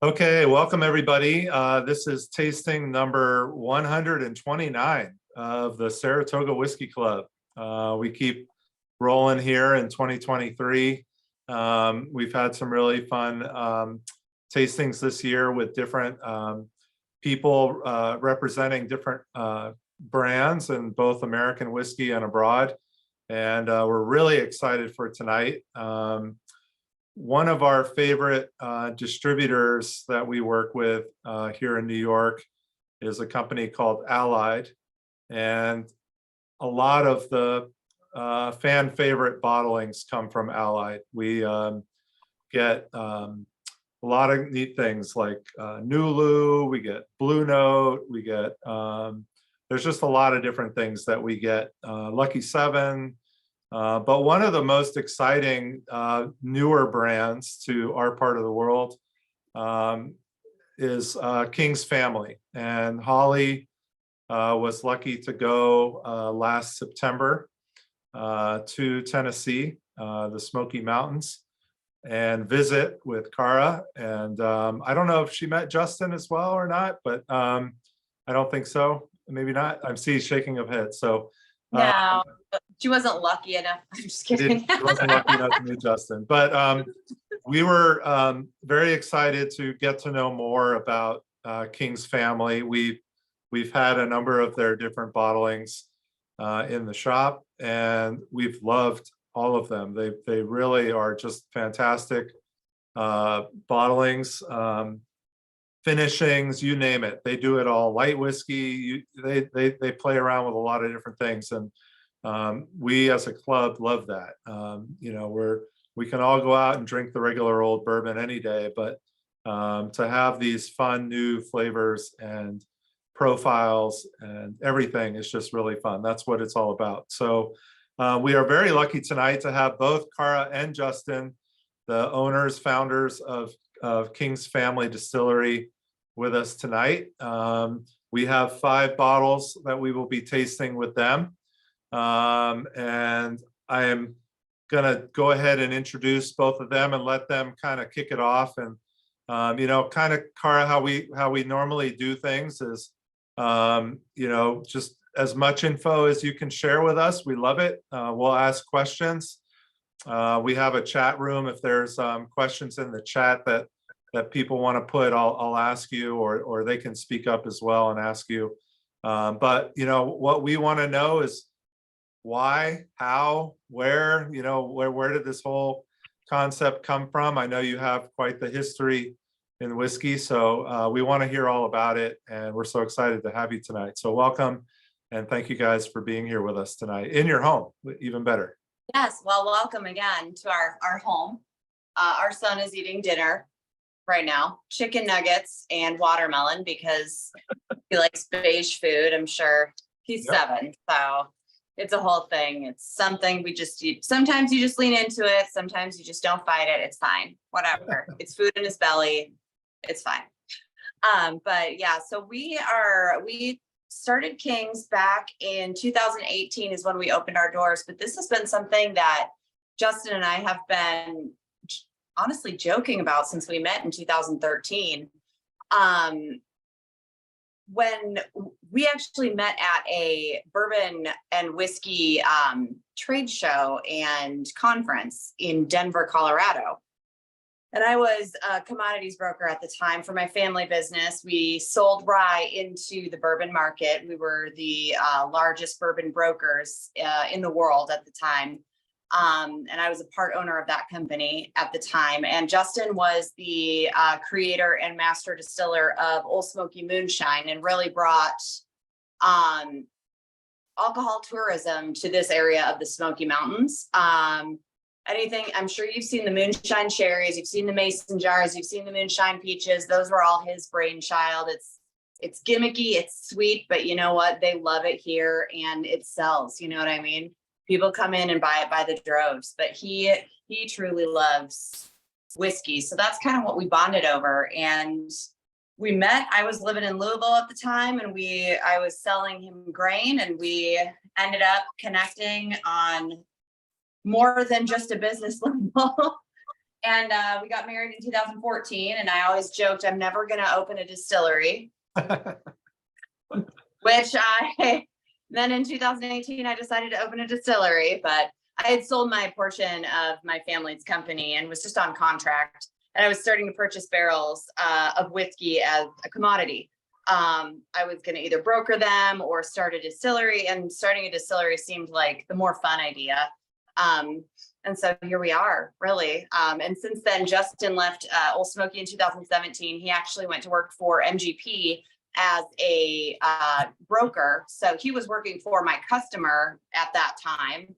Okay, welcome everybody. This is tasting number 129 of the Saratoga Whiskey Club. We keep rolling here in 2023. We've had some really fun tastings this year with different people representing different brands in both American whiskey and abroad. And we're really excited for tonight. One of our favorite distributors that we work with here in New York is a company called Allied, and a lot of the fan favorite bottlings come from Allied. We get a lot of neat things like Nulu, we get Blue Note, we get, there's just a lot of different things that we get, Lucky 7. But one of the most exciting newer brands to our part of the world is King's Family. And Holly was lucky to go last September to Tennessee, the Smoky Mountains, and visit with Cara. And I don't know if she met Justin as well or not, but I don't think so. Maybe not. I'm seeing shaking of head. So no, she wasn't lucky enough. I'm just kidding. She wasn't lucky enough to meet Justin, but we were very excited to get to know more about King's Family. We've had a number of their different bottlings in the shop, and we've loved all of them. They really are just fantastic bottlings, finishings, you name it. They do it all. Light whiskey, they play around with a lot of different things, and we as a club love that. You know, we can all go out and drink the regular old bourbon any day, but to have these fun new flavors and profiles and everything is just really fun. That's what it's all about. So we are very lucky tonight to have both Cara and Justin, the owners, founders of King's Family Distillery, with us tonight. We have 5 bottles that we will be tasting with them. And I am gonna go ahead and introduce both of them and let them kind of kick it off. And you know, kind of, Cara, how we normally do things is you know, just as much info as you can share with us. We love it. We'll ask questions. We have a chat room. If there's questions in the chat that people want to put, I'll ask you, or they can speak up as well and ask you. But you know, what we want to know is why, how, where, you know, where did this whole concept come from? I know you have quite the history in whiskey, so we want to hear all about it, and we're so excited to have you tonight. So welcome, and thank you guys for being here with us tonight in your home, even better. Yes, well, welcome again to our home. Our son is eating dinner right now, chicken nuggets and watermelon, because he likes beige food. I'm sure he's 7, so it's a whole thing. It's something we just eat. Sometimes you just lean into it. Sometimes you just don't fight it. It's fine. Whatever. It's food in his belly. It's fine. But yeah, so we started King's back in 2018 is when we opened our doors. But this has been something that Justin and I have been honestly joking about since we met in 2013. When we actually met at a bourbon and whiskey trade show and conference in Denver, Colorado. And I was a commodities broker at the time for my family business. We sold rye into the bourbon market. We were the largest bourbon brokers in the world at the time. And I was a part owner of that company at the time. And Justin was the creator and master distiller of Old Smoky Moonshine, and really brought alcohol tourism to this area of the Smoky Mountains. Anything, I'm sure you've seen the moonshine cherries, you've seen the mason jars, you've seen the moonshine peaches. Those were all his brainchild. It's gimmicky, it's sweet, but you know what? They love it here and it sells. You know what I mean? People come in and buy it by the droves, but he truly loves whiskey. So that's kind of what we bonded over. And we met. I was living in Louisville at the time, and I was selling him grain, and we ended up connecting on more than just a business level. And we got married in 2014, and I always joked I'm never going to open a distillery, which then in 2018 I decided to open a distillery, but I had sold my portion of my family's company and was just on contract, and I was starting to purchase barrels of whiskey as a commodity. I was going to either broker them or start a distillery, and starting a distillery seemed like the more fun idea. And so here we are, really. And since then, Justin left Old Smoky in 2017. He actually went to work for MGP as a broker. So he was working for my customer at that time.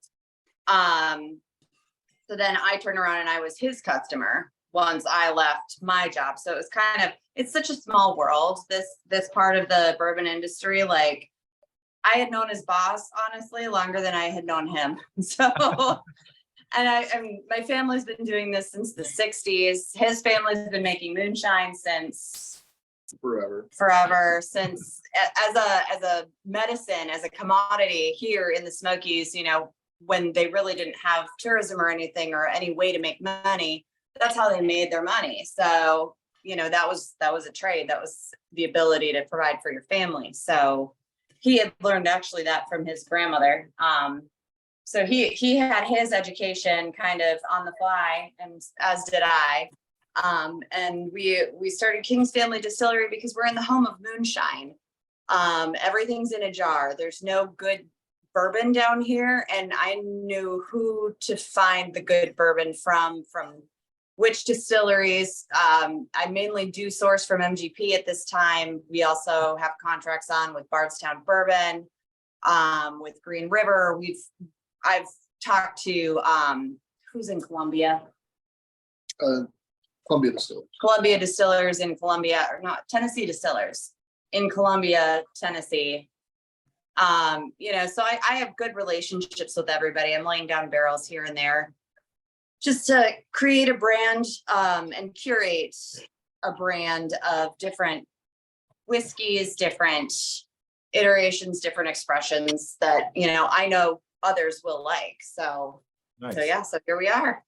So then I turned around and I was his customer once I left my job. So it was it's such a small world, this part of the bourbon industry. Like, I had known his boss, honestly, longer than I had known him. So, and I mean, my family's been doing this since the 60s. His family's been making moonshine since forever, since as a medicine, as a commodity here in the Smokies, when they really didn't have tourism or anything or any way to make money, that's how they made their money. So, that was a trade. That was the ability to provide for your family. So he had learned actually that from his grandmother. So he had his education kind of on the fly, and as did I. And we started King's Family Distillery because we're in the home of moonshine. Everything's in a jar. There's no good bourbon down here, and I knew who to find the good bourbon from which distilleries. I mainly do source from MGP at this time. We also have contracts on with Bardstown Bourbon, with Green River. I've talked to who's in Columbia? Columbia Distillers. Columbia Distillers in Columbia, or not, Tennessee Distillers in Columbia, Tennessee. So I have good relationships with everybody. I'm laying down barrels here and there just to create a brand and curate a brand of different whiskeys, different iterations, different expressions that, I know others will like. So, Nice. So here we are.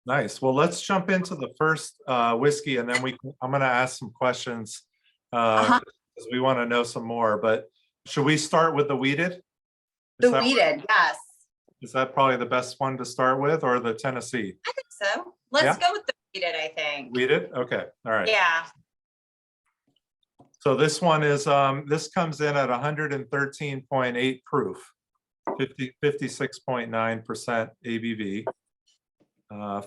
Nice. Well, let's jump into the first whiskey, and then I'm going to ask some questions because we want to know some more. But should we start with the wheated? Yes. Is that probably the best one to start with, or the Tennessee? I think so. Let's go with the wheated, I think. Wheated? Okay. All right. Yeah. So this one is, this comes in at 113.8 proof, 56.9% ABV,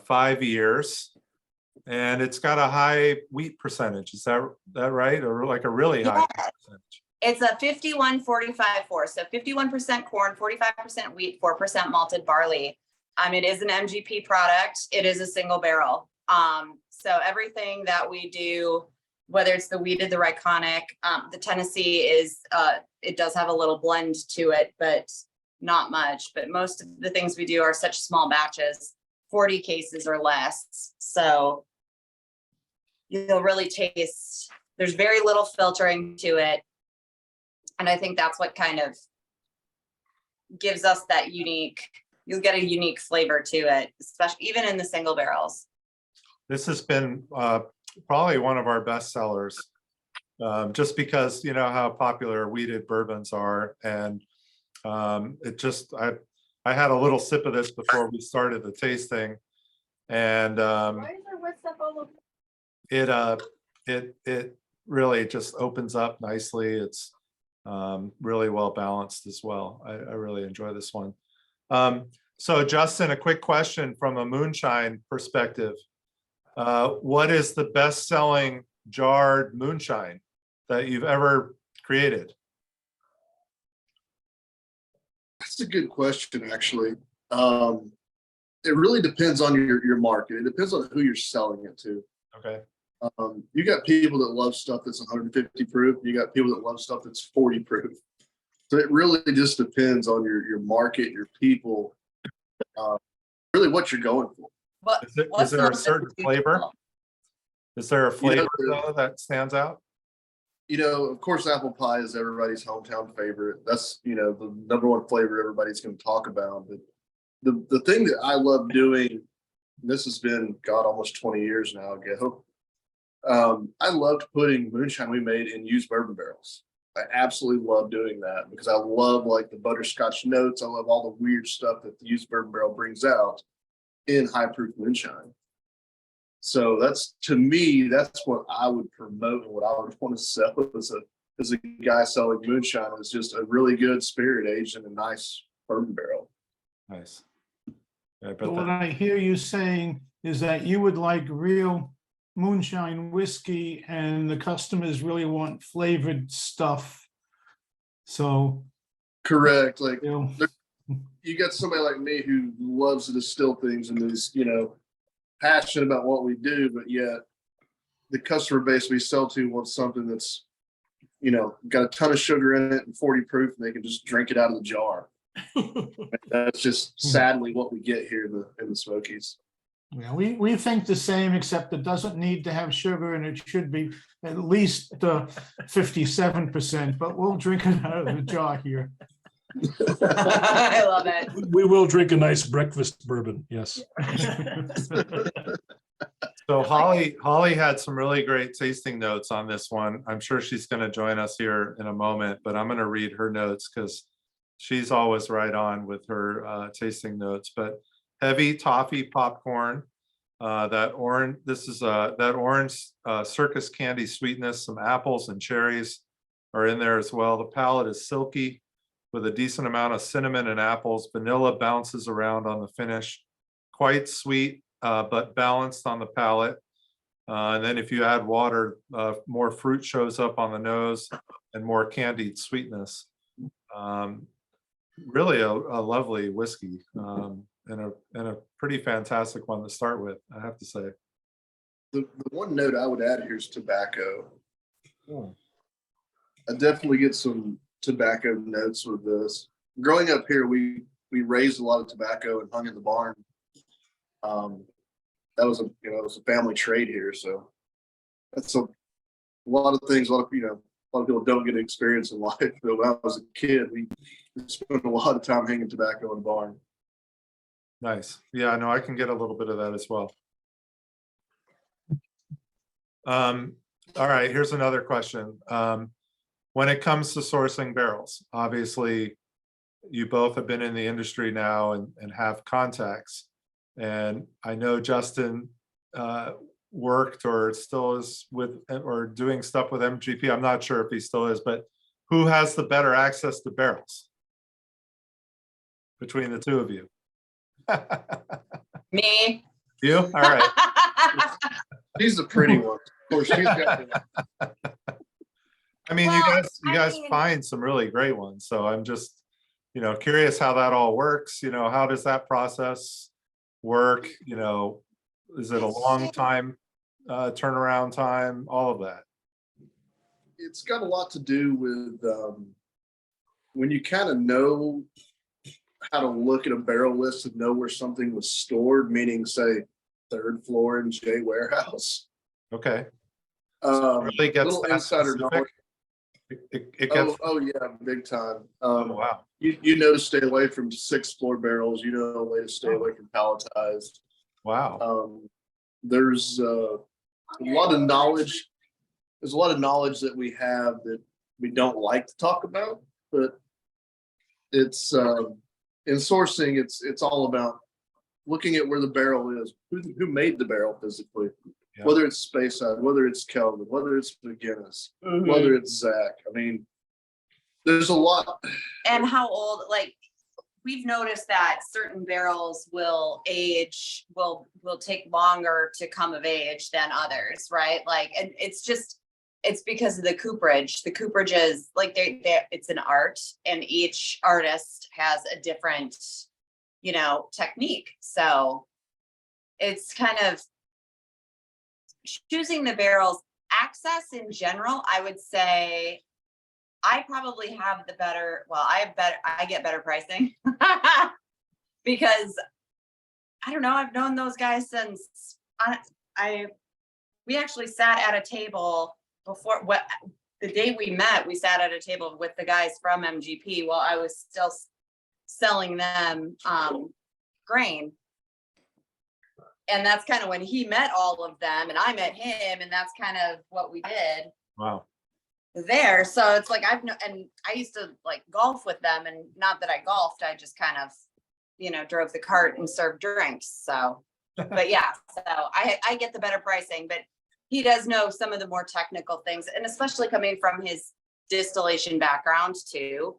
5 years. And it's got a high wheat percentage. Is that right? Or like a really high percentage? It's a 51-45-4. So 51% corn, 45% wheat, 4% malted barley. It is an MGP product. It is a single barrel. So everything that we do, whether it's the wheated, the Ryeconic, the Tennessee is, it does have a little blend to it, but not much. But most of the things we do are such small batches, 40 cases or less. So you'll really taste, there's very little filtering to it. And I think that's what kind of gives us that you'll get a unique flavor to it, especially even in the single barrels. This has been probably one of our best sellers, just because how popular wheated bourbons are. And I had a little sip of this before we started the tasting, and it really just opens up nicely. It's really well balanced as well. I really enjoy this one. So Justin, a quick question from a moonshine perspective. What is the best-selling jarred moonshine that you've ever created? That's a good question, actually. It really depends on your market. It depends on who you're selling it to. Okay. You got people that love stuff that's 150 proof. You got people that love stuff that's 40 proof. So it really just depends on your market, your people, really what you're going for. Is there a certain flavor? Is there a flavor though that stands out? Of course, apple pie is everybody's hometown favorite. That's, the number one flavor everybody's going to talk about. But the thing that I love doing this has been, God, almost 20 years now ago. I loved putting moonshine we made in used bourbon barrels. I absolutely love doing that because I love like the butterscotch notes. I love all the weird stuff that the used bourbon barrel brings out in high proof moonshine. So that's, to me, that's what I would promote and what I would want to sell as a guy selling moonshine, is just a really good spirit aged in a nice bourbon barrel. Nice. Yeah, I bet But what that- I hear you saying is that you would like real moonshine whiskey and the customers really want flavored stuff. So, Correct. Like, you know, you got somebody like me who loves to distill things and is, passionate about what we do, but yet the customer base we sell to wants something that's, got a ton of sugar in it and 40 proof, and they can just drink it out of the jar. That's just sadly what we get here in the Smokies. yeah, we think the same, except it doesn't need to have sugar and it should be at least 57%, but we'll drink it out of the jar here. I love it. We will drink a nice breakfast bourbon, yes. So Holly had some really great tasting notes on this one. I'm sure she's going to join us here in a moment, but I'm going to read her notes because she's always right on with her tasting notes. But heavy toffee popcorn, that orange circus candy sweetness, some apples and cherries are in there as well. The palate is silky with a decent amount of cinnamon and apples. Vanilla bounces around on the finish. Quite sweet, but balanced on the palate. And then if you add water, more fruit shows up on the nose and more candied sweetness. Really a lovely whiskey, and a pretty fantastic one to start with, I have to say. The one note I would add here is tobacco. I definitely get some tobacco notes with this. Growing up here, we raised a lot of tobacco and hung in the barn. That was it was a family trade here, so that's a lot of things. A lot of people don't get to experience in life. But when I was a kid, we spent a lot of time hanging tobacco in the barn. Nice. Yeah, no, I can get a little bit of that as well. All right, here's another question. When it comes to sourcing barrels, obviously you both have been in the industry now and have contacts. And I know Justin worked or still is with or doing stuff with MGP. I'm not sure if he still is, but who has the better access to barrels between the two of you? Me. You? All right. She's the pretty one. Of course, she's got I mean, Well, you I guys mean- find some really great ones. So I'm just, curious how that all works. How does that process work? Is it a long time, turnaround time, all of that? it's got a lot to do with when you kind of know how to look at a barrel list and know where something was stored, meaning say third floor in J warehouse. Okay. So it really gets little that insider specific? knowledge. It gets, Oh yeah, big time. oh, wow. You know to stay away from 6th floor barrels. You know a way to stay away from palletized. Wow. There's a lot of knowledge. There's a lot of knowledge that we have that we don't like to talk about, but it's in sourcing. It's all about looking at where the barrel is, who made the barrel physically, Yeah. whether it's Speyside, whether it's Kelvin, whether it's McGinnis, whether it's Zach. I mean, there's a lot. And how old, like, we've noticed that certain barrels will age, will take longer to come of age than others, right? Like, and it's because of the cooperage. The cooperage is like, it's an art, and each artist has a different, technique. So it's kind of choosing the barrels. Access in general, I would say I probably have the better, I get better pricing because I don't know, I've known those guys since we actually sat at a table before the day we met, we sat at a table with the guys from MGP while I was still selling them grain. And that's kind of when he met all of them and I met him, and that's kind of what we did Wow. there. So it's like and I used to like golf with them, and not that I golfed, I just kind of, drove the cart and served drinks. So, but yeah, so I get the better pricing, but he does know some of the more technical things, and especially coming from his distillation background too.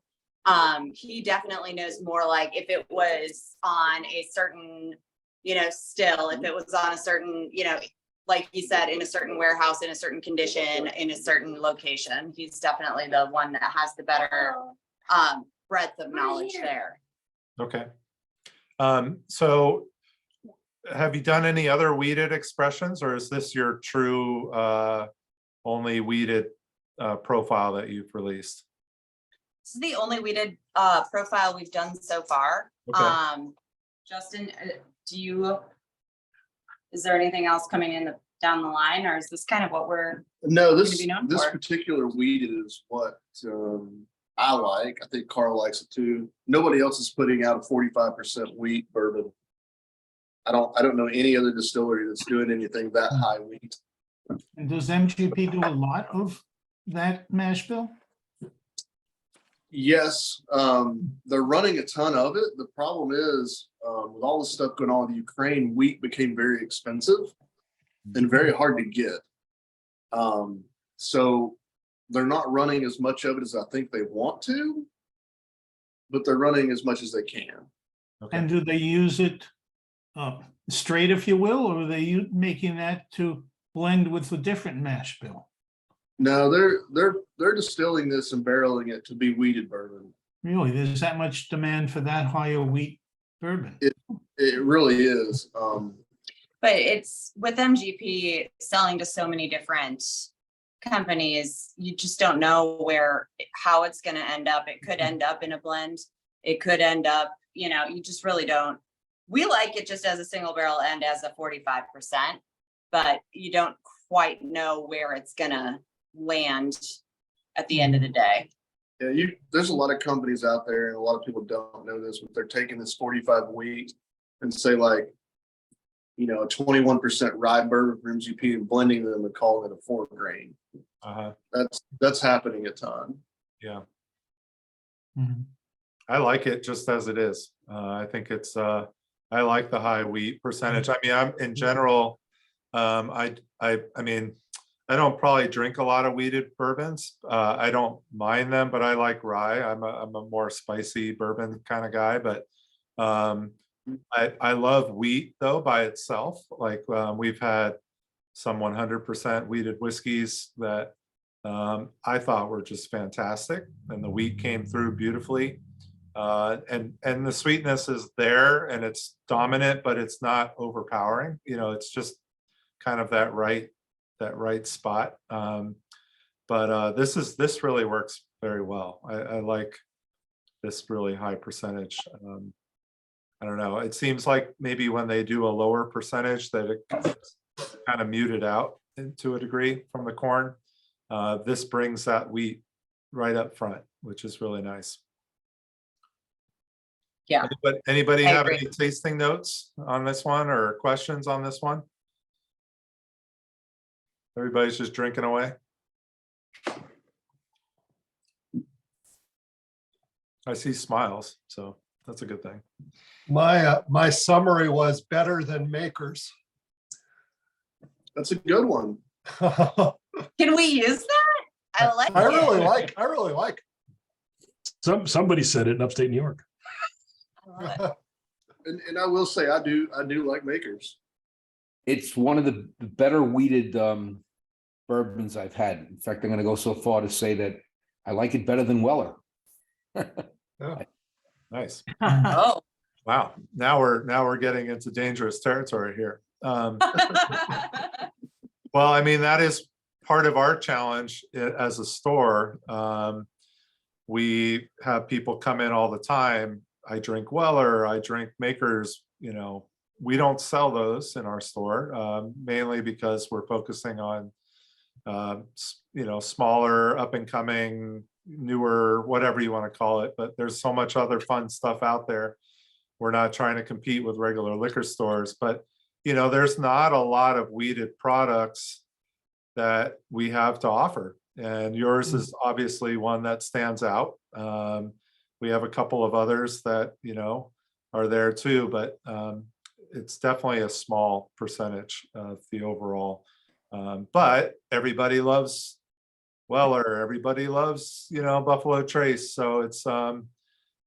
He definitely knows more, like if it was on a certain, still, if it was on a certain, like he said, in a certain warehouse, in a certain condition, in a certain location, he's definitely the one that has the better breadth of knowledge there. Okay. So have you done any other weeded expressions, or is this your true only weeded profile that you've released? This is the only weeded profile we've done so far. Okay. Justin, is there anything else coming in down the line, or is this kind of what we're No, gonna this be known this for? particular weed is what I like. I think Cara likes it too. Nobody else is putting out a 45% wheat bourbon. I don't know any other distillery that's doing anything that high wheat. And does MGP do a lot of that mash bill? Yes, they're running a ton of it. The problem is, with all the stuff going on in Ukraine, wheat became very expensive and very hard to get. So they're not running as much of it as I think they want to, but they're running as much as they can. Okay. And do they use it straight, if you will, or are they making that to blend with a different mash bill? No, they're distilling this and barreling it to be wheated bourbon. Really, there's that much demand for that higher wheat bourbon? It really is. But it's with MGP selling to so many different companies, you just don't know how it's going to end up. It could end up in a blend. It could end up, you just really don't. We like it just as a single barrel and as a 45%, but you don't quite know where it's going to land at the end of the day. Yeah, there's a lot of companies out there, and a lot of people don't know this, but they're taking this 45 wheat and say like, a 21% rye bourbon from MGP and blending them and calling it a 4 grain. That's happening a ton. Yeah. Mhm. I like it just as it is. I think it's I like the high wheat percentage. I mean, I'm in general, I mean, I don't probably drink a lot of wheated bourbons. I don't mind them, but I like rye. I'm a more spicy bourbon kind of guy, but I love wheat though by itself. Like we've had some 100% wheated whiskeys that I thought were just fantastic, and the wheat came through beautifully. And the sweetness is there and it's dominant, but it's not overpowering. It's just kind of that right spot. But this really works very well. I like this really high percentage. I don't know. It seems like maybe when they do a lower percentage that it kind of muted out to a degree from the corn. This brings that wheat right up front, which is really nice. Yeah. Anybody I have agree. any tasting notes on this one or questions on this one? Everybody's just drinking away. I see smiles, so that's a good thing. My summary was better than Makers. That's a good one. I Can we use that? I like it. really like. Somebody said it in upstate New York. I love it. And I will say I do like Makers. It's one of the better weeded bourbons I've had. In fact, I'm going to go so far to say that I like it better than Weller. Nice. Oh. Wow. Now we're getting into dangerous territory here. Well, I mean, that is part of our challenge as a store. We have people come in all the time. I drink Weller, I drink Makers, we don't sell those in our store, mainly because we're focusing on, smaller, up and coming, newer, whatever you want to call it. But there's so much other fun stuff out there. We're not trying to compete with regular liquor stores, but you know, there's not a lot of weeded products that we have to offer. And yours is obviously one that stands out. We have a couple of others that, you know, are there too, but it's definitely a small percentage of the overall. But everybody loves Weller, everybody loves, you know, Buffalo Trace. So it's a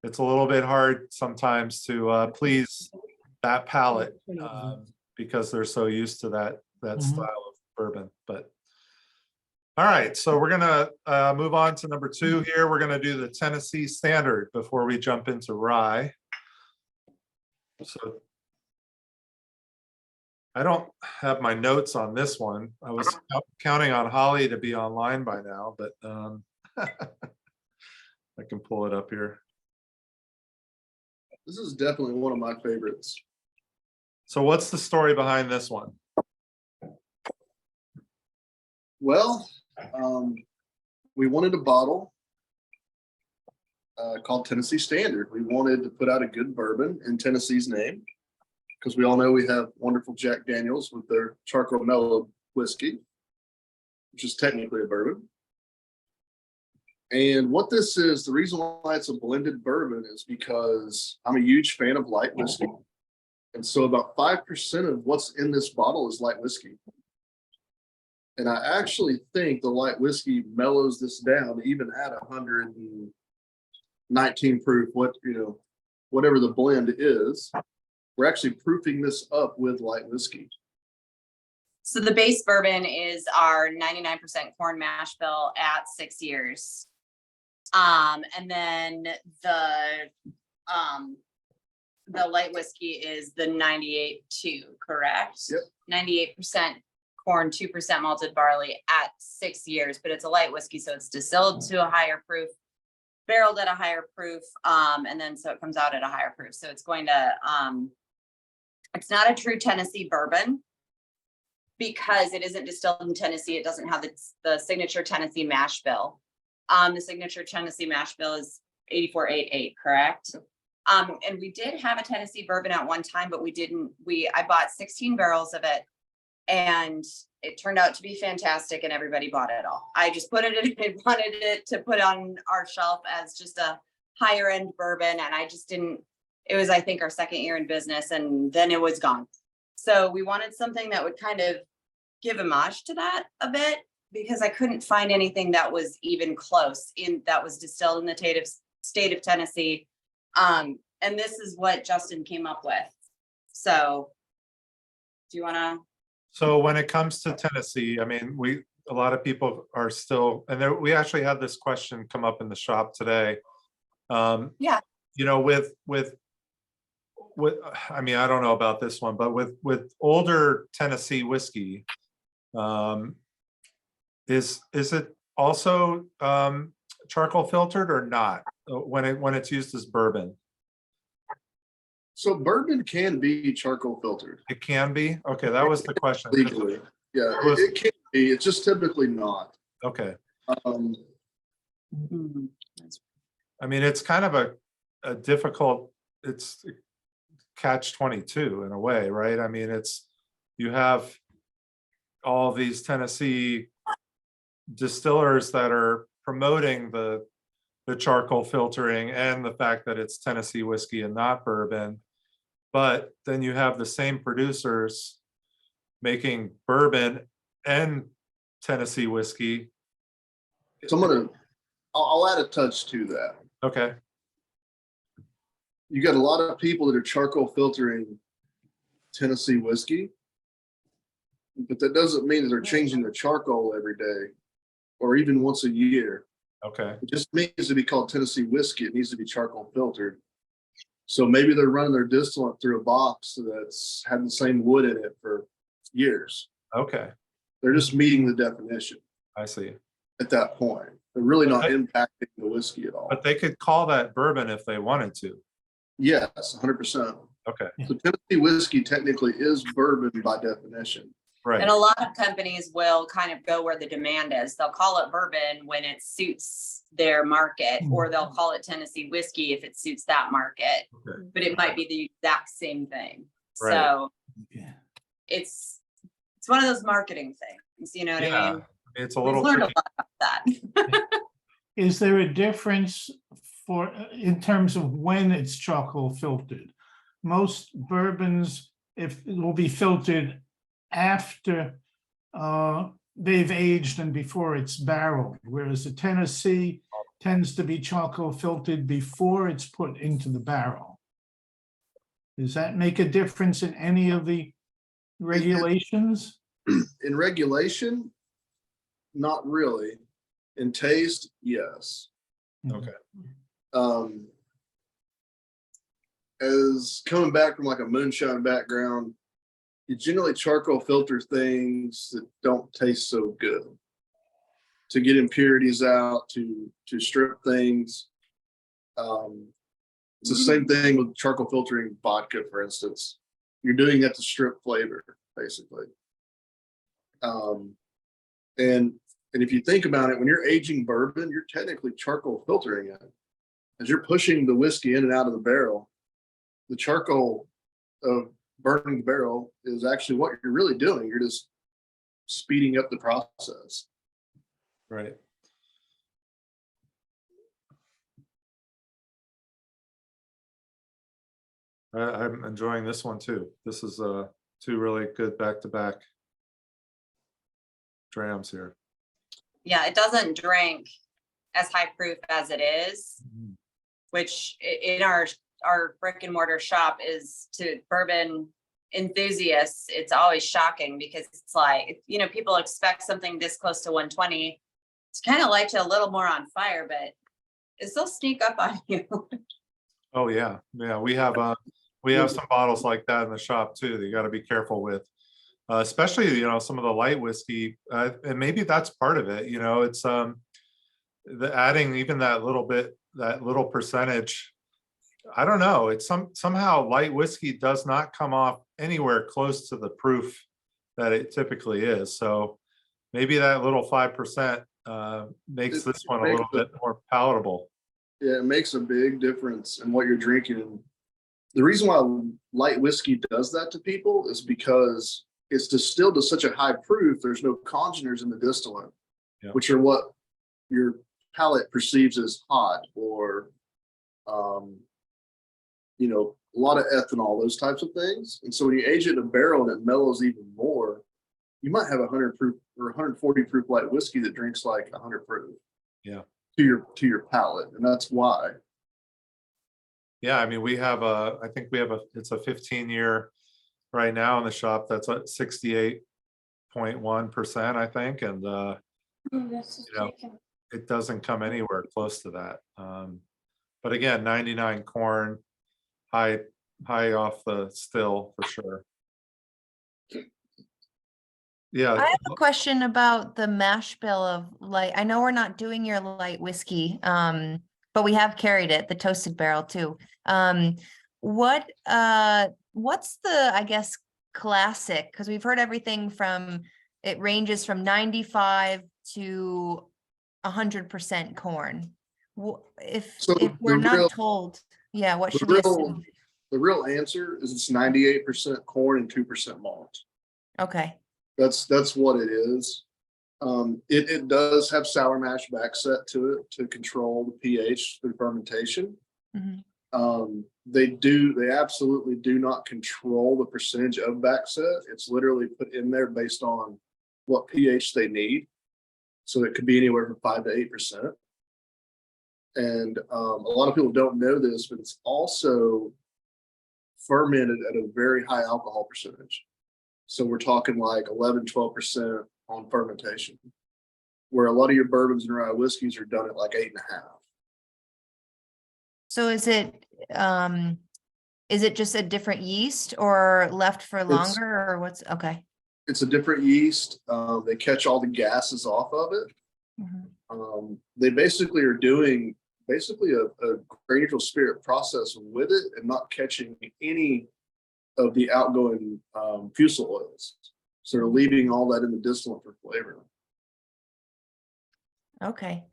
little bit hard sometimes to please that palate because they're so used to that style of bourbon. But all right, so we're gonna move on to number 2 here. We're gonna do the Tennessee Standard before we jump into rye. So I don't have my notes on this one. I was counting on Holly to be online by now, but I can pull it up here. This is definitely one of my favorites. So what's the story behind this one? Well, we wanted a bottle called Tennessee Standard. We wanted to put out a good bourbon in Tennessee's name because we all know we have wonderful Jack Daniels with their charcoal mellow whiskey, which is technically a bourbon. And what this is, the reason why it's a blended bourbon is because I'm a huge fan of light whiskey. And so about 5% of what's in this bottle is light whiskey. And I actually think the light whiskey mellows this down even at 119 proof, whatever the blend is. We're actually proofing this up with light whiskey. So the base bourbon is our 99% corn mash bill at 6 years. And then the light whiskey is the 98.2, correct? Yep. 98% corn, 2% malted barley at 6 years, but it's a light whiskey, so it's distilled to a higher proof, barreled at a higher proof, and then so it comes out at a higher proof. So it's going to, it's not a true Tennessee bourbon because it isn't distilled in Tennessee. It doesn't have the signature Tennessee mash bill. The signature Tennessee mash bill is 8488, correct? And we did have a Tennessee bourbon at one time, but I bought 16 barrels of it and it turned out to be fantastic and everybody bought it all. I just put it in and wanted it to put on our shelf as just a higher end bourbon. And I just didn't, it was, I think, our second year in business and then it was gone. So we wanted something that would kind of give homage to that a bit because I couldn't find anything that was even close that was distilled in the state of Tennessee. And this is what Justin came up with. So do you want to? So when it comes to Tennessee, I mean, a lot of people are still, and we actually had this question come up in the shop today. Yeah. You know, with, I mean, I don't know about this one, but with older Tennessee whiskey, is it also charcoal filtered or not when it's used as bourbon? So bourbon can be charcoal filtered It can be? Okay, that was the question. legally. Yeah, it can be. It's just typically not. Okay. Um, I mean, it's kind of a difficult, it's catch-22 in a way, right? I mean, you have all these Tennessee distillers that are promoting the charcoal filtering and the fact that it's Tennessee whiskey and not bourbon. But then you have the same producers making bourbon and Tennessee whiskey. so I'll add a touch to that. Okay. You got a lot of people that are charcoal filtering Tennessee whiskey, but that doesn't mean that they're changing the charcoal every day or even once a year. Okay. It just needs to be called Tennessee whiskey. It needs to be charcoal filtered. So maybe they're running their distillate through a box that's had the same wood in it for years. Okay. They're just meeting the definition I see. at that point. They're really not impacting the whiskey at all. But they could call that bourbon if they wanted to. Yes, 100%. Okay. So Tennessee whiskey technically is bourbon by definition. Right. And a lot of companies will kind of go where the demand is. They'll call it bourbon when it suits their market, or they'll call it Tennessee whiskey if it suits that market. Okay. But it might be the exact same thing. Right. So Yeah. it's one of those marketing things, you know what I mean? It's a We've little learned a tricky. lot about that. Is there a difference in terms of when it's charcoal filtered? Most bourbons, if it will be filtered after they've aged and before it's barreled, whereas the Tennessee tends to be charcoal filtered before it's put into the barrel. Does that make a difference in any of the regulations? In regulation, not really. In taste, yes. Okay. As coming back from like a moonshine background, you generally charcoal filter things that don't taste so good to get impurities out, to strip things. It's the same thing with charcoal filtering vodka, for instance. You're doing that to strip flavor, basically. And if you think about it, when you're aging bourbon, you're technically charcoal filtering it. As you're pushing the whiskey in and out of the barrel, the charcoal of burning the barrel is actually what you're really doing. You're just speeding up the process. Right. I'm enjoying this one too. This is two really good back-to-back drams here. Yeah, it doesn't drink as high proof as it is, which in our brick and mortar shop is to bourbon enthusiasts. It's always shocking because it's like, you know, people expect something this close to 120. It's kind of light you a little more on fire, but it still sneak up on you. Oh yeah, yeah. We have some bottles like that in the shop too that you got to be careful with, especially some of the light whiskey, and maybe that's part of it. It's the adding even that little percentage. I don't know. It's somehow light whiskey does not come off anywhere close to the proof that it typically is. So maybe that little 5% makes this one a little bit more palatable. Yeah, it makes a big difference in what you're drinking. The reason why light whiskey does that to people is because it's distilled to such a high proof, there's no congeners in the distillate, which are what your palate perceives as hot, or a lot of ethanol, those types of things. And so when you age it in a barrel and it mellows even more, you might have 100 proof or 140 proof light whiskey that drinks like 100 proof. Yeah. To your palate, and that's why. Yeah, I mean, I think it's a 15-year right now in the shop that's at 68.1%, I think, and it doesn't come anywhere close to that. But again, 99 corn, high off the still for sure. Yeah. I have a question about the mash bill of light. I know we're not doing your light whiskey, but we have carried it, the toasted barrel too. What's the, I guess, classic? Because we've heard everything from, it ranges from 95 to 100% corn. If we're not told, what should we assume? The real answer is it's 98% corn and 2% malt. Okay. That's what it is. It does have sour mash back set to it to control the pH through fermentation. Mm-hmm. They absolutely do not control the percentage of back set. It's literally put in there based on what pH they need. So it could be anywhere from 5 to 8%. And a lot of people don't know this, but it's also fermented at a very high alcohol percentage. So we're talking like 11, 12% on fermentation, where a lot of your bourbons and rye whiskeys are done at like 8.5. So is it just a different yeast or left for longer, or what's okay? It's a different yeast. They catch all the gases off of it. Mm-hmm. They basically are doing a grain neutral spirit process with it and not catching any of the outgoing fusel oils. So they're leaving all that in the distillate for flavor. Okay.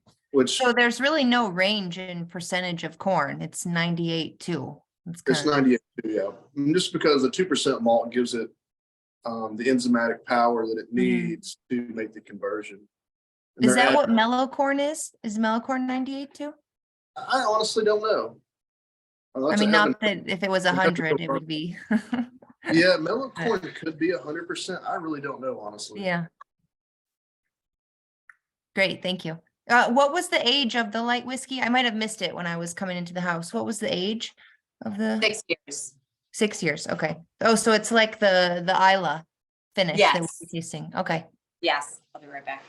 So there's really no range in percentage of corn. It's 98 too. It's 98 too, yeah. And just because the 2% malt gives it the enzymatic power that it needs to make the conversion. And Is they're that add- what mellow corn is? Is mellow corn 98 too? I honestly don't know. I mean, not that if it was I'd have to 100, go it would be. Yeah, mellow corn could be 100%. I really don't know, honestly. Yeah. Great, thank you. What was the age of the light whiskey? I might have missed it when I was coming into the house. What was the age of the? 6 years. 6 years, okay. Oh, so it's like the Islay finish that Yes. we're tasting. Okay. Yes, I'll be right back.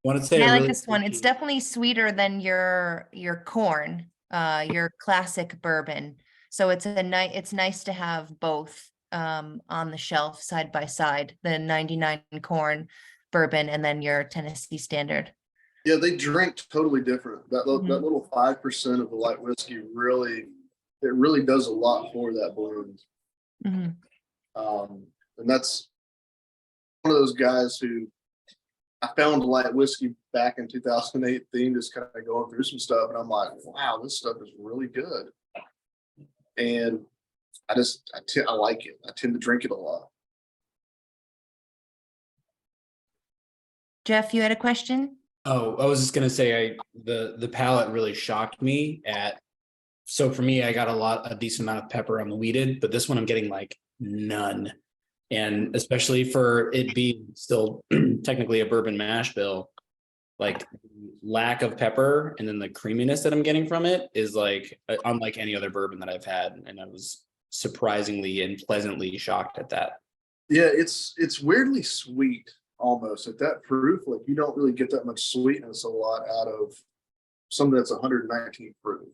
Want to say And I a like really this one. It's definitely sweeter than your corn, your classic bourbon. So it's it's nice to have both on the shelf side by side, the 99 corn bourbon and then your Tennessee standard. Yeah, they drink totally different. That Mhm. little 5% of the light whiskey really does a lot for that blend. Mhm. And that's one of those guys who I found light whiskey back in 2018, just kind of going through some stuff, and I'm like, wow, this stuff is really good. And I like it. I tend to drink it a lot. Jeff, you had a question? Oh, I was just gonna say, the palate really shocked me at. So for me, I got a decent amount of pepper on the wheated, but this one I'm getting like none. And especially for it being still technically a bourbon mash bill, like lack of pepper and then the creaminess that I'm getting from it is like unlike any other bourbon that I've had. And I was surprisingly and pleasantly shocked at that. Yeah, it's weirdly sweet almost at that proof. Like you don't really get that much sweetness a lot out of something that's 119 proof.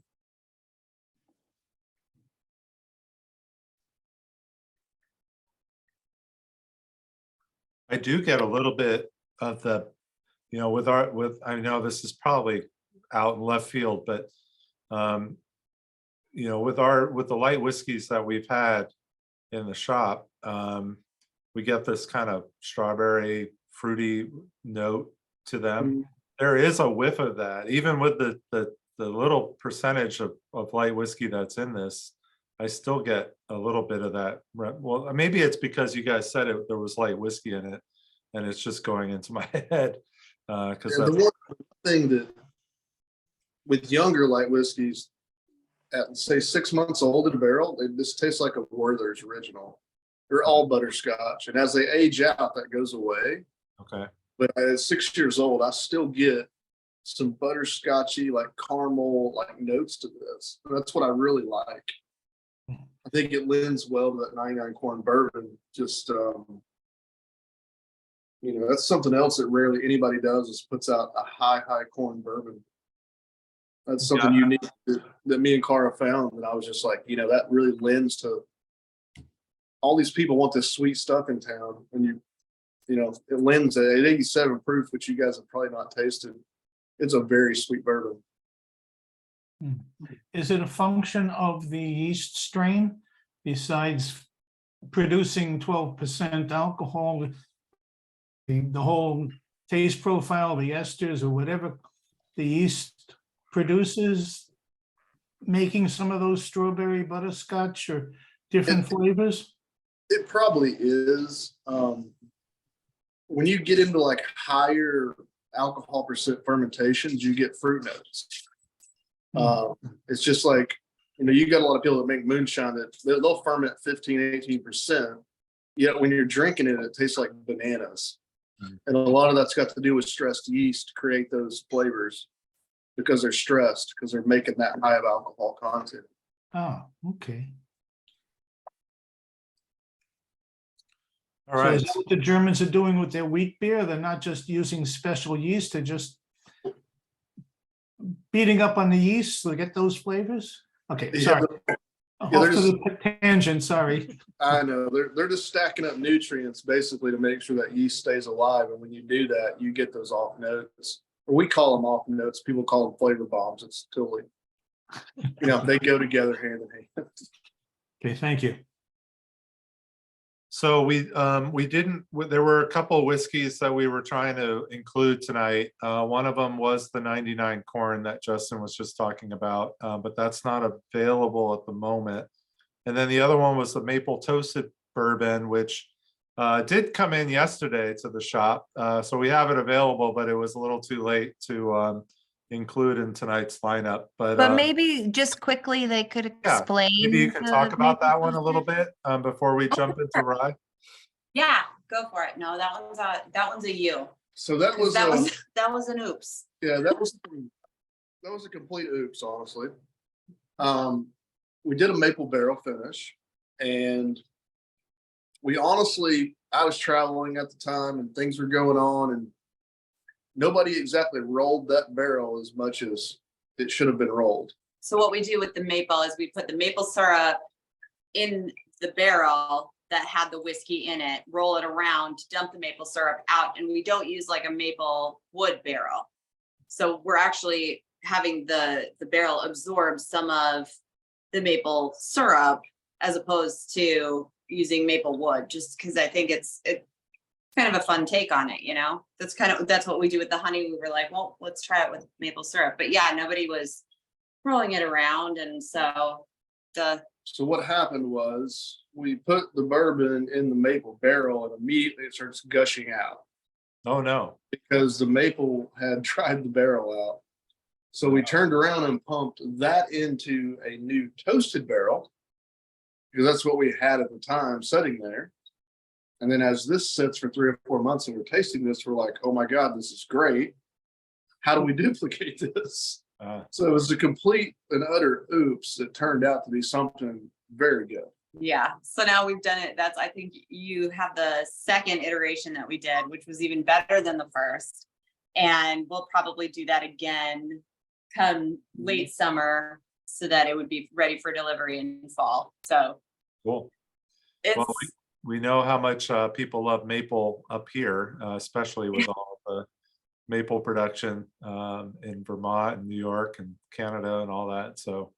I do get a little bit of the, I know this is probably out in left field, but with the light whiskeys that we've had in the shop, we get this kind of strawberry fruity note to them. There is a whiff of that, even with the little percentage of light whiskey that's in this. I still get a little bit of that. Well, maybe it's because you guys said there was light whiskey in it, and it's just going into my head. Because the one thing that with younger light whiskeys, at say 6 months old in a barrel, they just taste like a Werther's original. They're all butterscotch, and as they age out, that goes away. Okay. But at 6 years old, I still get some butterscotchy, like caramel, like notes to this. And that's what I really like. I think it lends well to that 99 corn bourbon. Just that's something else that rarely anybody does is puts out a high corn bourbon. That's something unique that me and Cara found, and I was just like, that really lends to all these people want this sweet stuff in town, and it lends at 87 proof, which you guys have probably not tasted. It's a very sweet bourbon. Is it a function of the yeast strain besides producing 12% alcohol, the whole taste profile, the esters or whatever the yeast produces, making some of those strawberry butterscotch or different flavors? It probably is. When you get into like higher alcohol percent fermentations, you get fruit notes. It's just like, you got a lot of people that make moonshine that they'll ferment 15-18%. Yet when you're drinking it, it tastes like bananas. And a lot of that's got to do with stressed yeast to create those flavors because they're stressed, because they're making that high of alcohol content. Oh, okay. All So right. is that what the Germans are doing with their wheat beer? They're not just using special yeast, they're just beating up on the yeast to get those flavors? Okay, sorry. Off they're to the tangent, sorry. I know they're just stacking up nutrients basically to make sure that yeast stays alive. And when you do that, you get those off notes. Or we call them off notes. People call them flavor bombs. It's totally, they go together hand in hand. Okay, thank you. So there were a couple of whiskeys that we were trying to include tonight. One of them was the 99 corn that Justin was just talking about, but that's not available at the moment. And then the other one was the maple toasted bourbon, which did come in yesterday to the shop. So we have it available, but it was a little too late to include in tonight's lineup. But maybe just quickly, they could yeah, explain. maybe you can the talk about maple that one a little toasted. bit before we jump into rye. Yeah, go for it. No, that one's a you. So that 'Cause was, that was an oops. yeah, that was a complete oops, honestly. We did a maple barrel finish, and I was traveling at the time and things were going on, and nobody exactly rolled that barrel as much as it should have been rolled. So what we do with the maple is we put the maple syrup in the barrel that had the whiskey in it, roll it around, dump the maple syrup out, and we don't use like a maple wood barrel. So we're actually having the barrel absorb some of the maple syrup as opposed to using maple wood, just because I think it's kind of a fun take on it, you know? That's what we do with the honey. We were like, well, let's try it with maple syrup. But yeah, nobody was rolling it around. And so So what happened was we put the bourbon in the maple barrel and immediately it starts gushing out Oh, no. because the maple had dried the barrel out. So we turned around and pumped that into a new toasted barrel because that's what we had at the time sitting there. And then as this sits for 3 or 4 months and we're tasting this, we're like, oh my God, this is great. How do we duplicate this? So it was a complete and utter oops. It turned out to be something very good. yeah, so now we've done it. I think you have the second iteration that we did, which was even better than the first. And we'll probably do that again come late summer so that it would be ready for delivery in fall. So Cool. it's Well, we know how much people love maple up here, especially with all the maple production in Vermont and New York and Canada and all that. So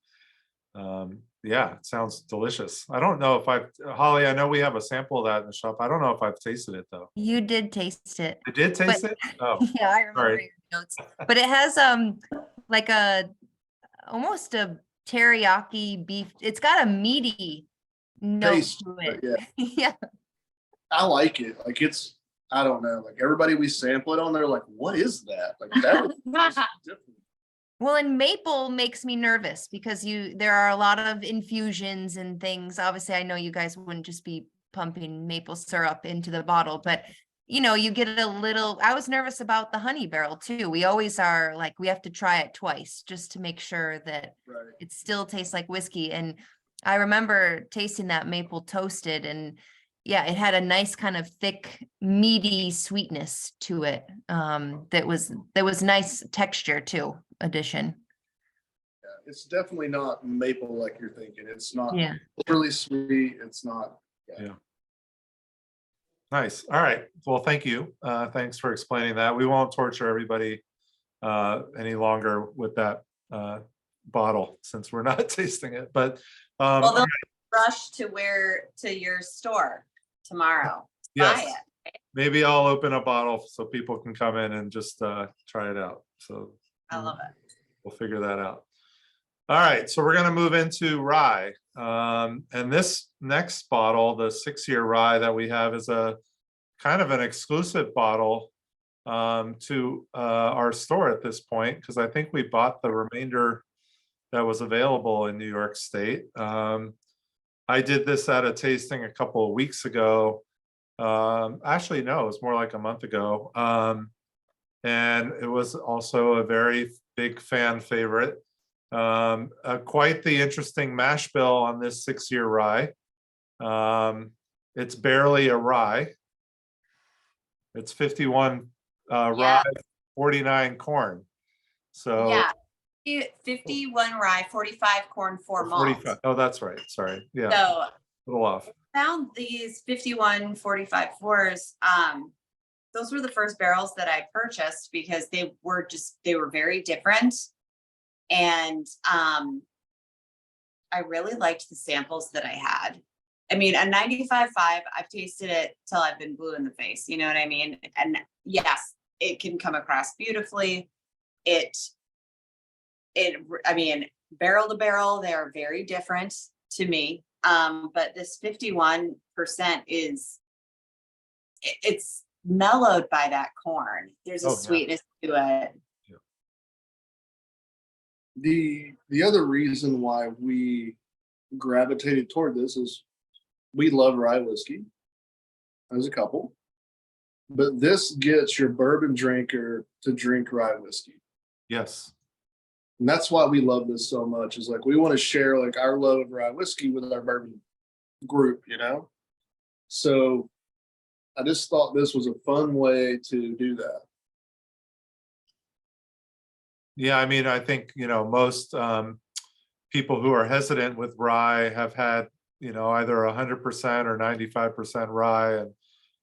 yeah, it sounds delicious. I don't know if Holly, I know we have a sample of that in the shop. I don't know if I've tasted it though. You did taste it. I did taste it? Oh, Yeah, I remember sorry. your notes. But it has like almost a teriyaki beef. It's got a meaty note Taste, to but it. Yeah. I like it. Like I don't know. Like everybody we sample it on, they're like, what is that? Like that was different. Well, and maple makes me nervous because there are a lot of infusions and things. Obviously, I know you guys wouldn't just be pumping maple syrup into the bottle, but you get I was nervous about the honey barrel too. We always are like, we have to try it twice just to make sure that Right. it still tastes like whiskey. And I remember tasting that maple toasted, and yeah, it had a nice kind of thick, meaty sweetness to it. That was nice texture too, addition. Yeah, it's definitely not maple like you're thinking. It's not Yeah. really sweet. It's not. Yeah. Nice. All right. Well, thank you. Thanks for explaining that. We won't torture everybody any longer with that bottle since we're not tasting it. But well, they'll rush to your store tomorrow. yes, Buy it. maybe I'll open a bottle so people can come in and just try it out. So I love it. we'll figure that out. All right, so we're going to move into rye. And this next bottle, the 6-year rye that we have, is a kind of an exclusive bottle to our store at this point, because I think we bought the remainder that was available in New York State. I did this at a tasting a couple of weeks ago. Actually, no, it was more like a month ago. And it was also a very big fan favorite. Quite the interesting mash bill on this 6-year rye. It's barely a rye. It's 51 rye, 49 corn. So Yeah. 51 rye, 45 corn, 4 malt. 45. Oh, that's right. Sorry. Yeah, So a little off. found these 51 45 4s. Those were the first barrels that I purchased because they were very different. And I really liked the samples that I had. I mean, a 95.5, I've tasted it till I've been blue in the face. You know what I mean? And yes, it can come across beautifully. I mean, barrel to barrel, they are very different to me. But this 51% is, it's mellowed by that corn. There's a Oh, yeah. sweetness to it. The other reason why we gravitated toward this is we love rye whiskey as a couple, but this gets your bourbon drinker to drink rye whiskey. Yes. And that's why we love this so much, is like we want to share like our love of rye whiskey with our bourbon group, you know? So I just thought this was a fun way to do that. Yeah, I mean, I think, most people who are hesitant with rye have had, either 100% or 95% rye, and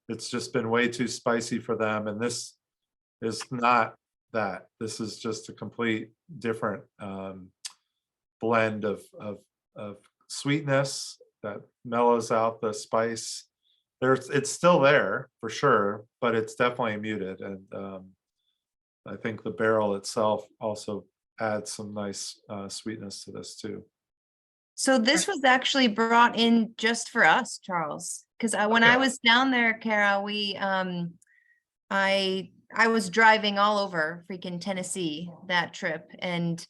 it's just been way too spicy for them. And this is not that. This is just a complete different blend of sweetness that mellows out the spice. It's still there for sure, but it's definitely muted. And I think the barrel itself also adds some nice sweetness to this too. So this was actually brought in just for us, Charles, because when I Okay. was down there, Cara, I was driving all over freaking Tennessee that trip, and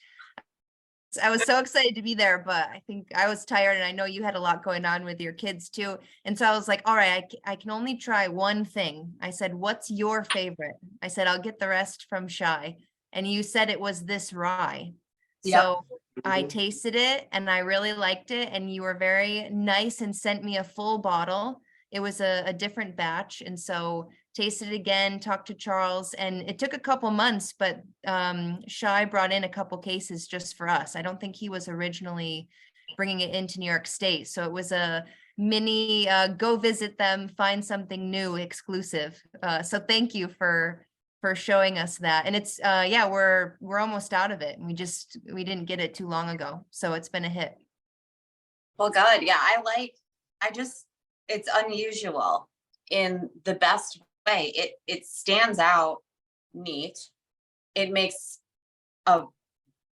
I was so excited to be there, but I think I was tired, and I know you had a lot going on with your kids too. And so I was like, all right, I can only try one thing. I said, what's your favorite? I said, I'll get the rest from Shy. And you said it was this rye. Yep. So I tasted it and I really liked it. And you were very nice and sent me a full bottle. It was a different batch. And so tasted it again, talked to Charles, and it took a couple months, but Shy brought in a couple cases just for us. I don't think he was originally bringing it into New York State. So it was a mini go visit them, find something new, exclusive. So thank you for showing us that. And it's yeah, we're almost out of it. And we didn't get it too long ago. So it's been a hit. Well, good. Yeah, it's unusual in the best way. It stands out neat. It makes a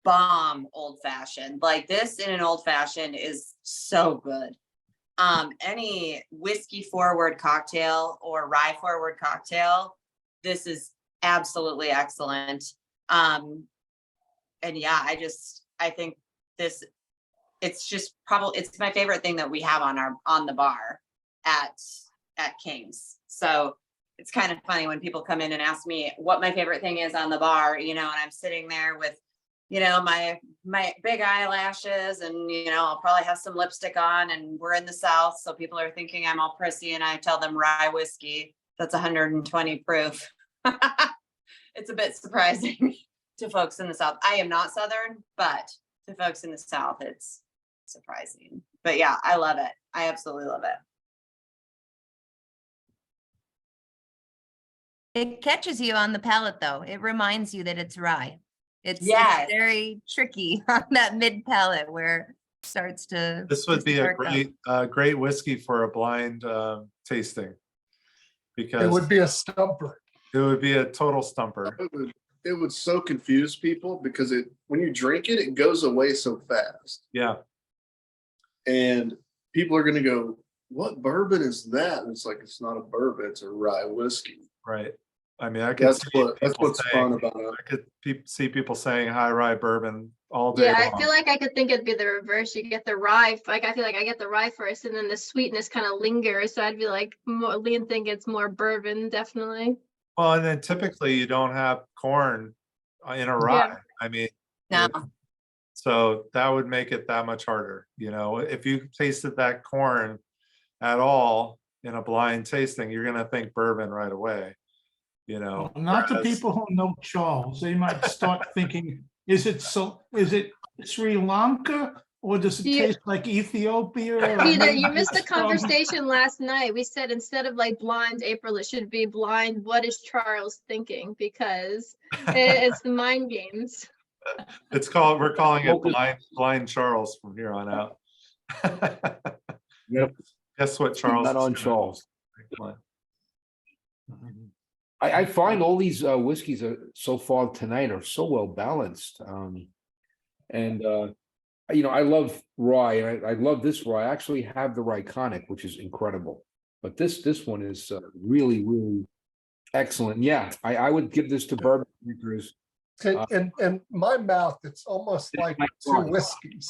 bomb old fashioned. Like this in an old fashioned is so good. Any whiskey forward cocktail or rye forward cocktail, this is absolutely excellent. And yeah, I think this, it's my favorite thing that we have on the bar at King's. So it's kind of funny when people come in and ask me what my favorite thing is on the bar, and I'm sitting there with, my big eyelashes, and, I'll probably have some lipstick on, and we're in the South. So people are thinking I'm all prissy, and I tell them rye whiskey that's 120 proof. It's a bit surprising to folks in the South. I am not Southern, but to folks in the South, it's surprising. But yeah, I love it. I absolutely love it. It catches you on the palate though. It reminds you that it's rye. It's Yes. very tricky on that mid palate where it starts to. This would to be a spark up. great whiskey for a blind tasting, It because would be a stumper. it would be a total stumper. It would so confuse people because when you drink it, it goes away so fast. Yeah. And people are going to go, what bourbon is that? And it's like, it's not a bourbon, it's a rye whiskey. Right. I mean, I could That's see what's people fun saying, about it. I could see people saying high rye bourbon all day Yeah, I long. feel like I could think it'd be the reverse. You get the rye, like I feel like I get the rye first, and then the sweetness kind of lingers. So I'd be like, think it's more bourbon, definitely. Well, and then typically you don't have corn in a rye. I mean, No. so that would make it that much harder. If you tasted that corn at all in a blind tasting, you're going to think bourbon right away. Not the whereas- people who know Charles. They might start thinking, is it Sri Lanka, or does it Yeah. taste like Ethiopia? or Peter, maybe you missed the it's from- conversation last night. We said instead of like blind April, it should be blind. What is Charles thinking? Because it's the mind games. We're calling it Focus. blind Charles from here on out. Yep. Guess what, Charles? Not is on gonna Charles. drink? I find all these whiskeys so far tonight are so well balanced. And you know, I love rye, and I love this rye. I actually have the Ryeconic, which is incredible. But this one is really, really excellent. Yeah, I would give this to bourbon drinkers. In my mouth, it's almost like my two God. whiskeys.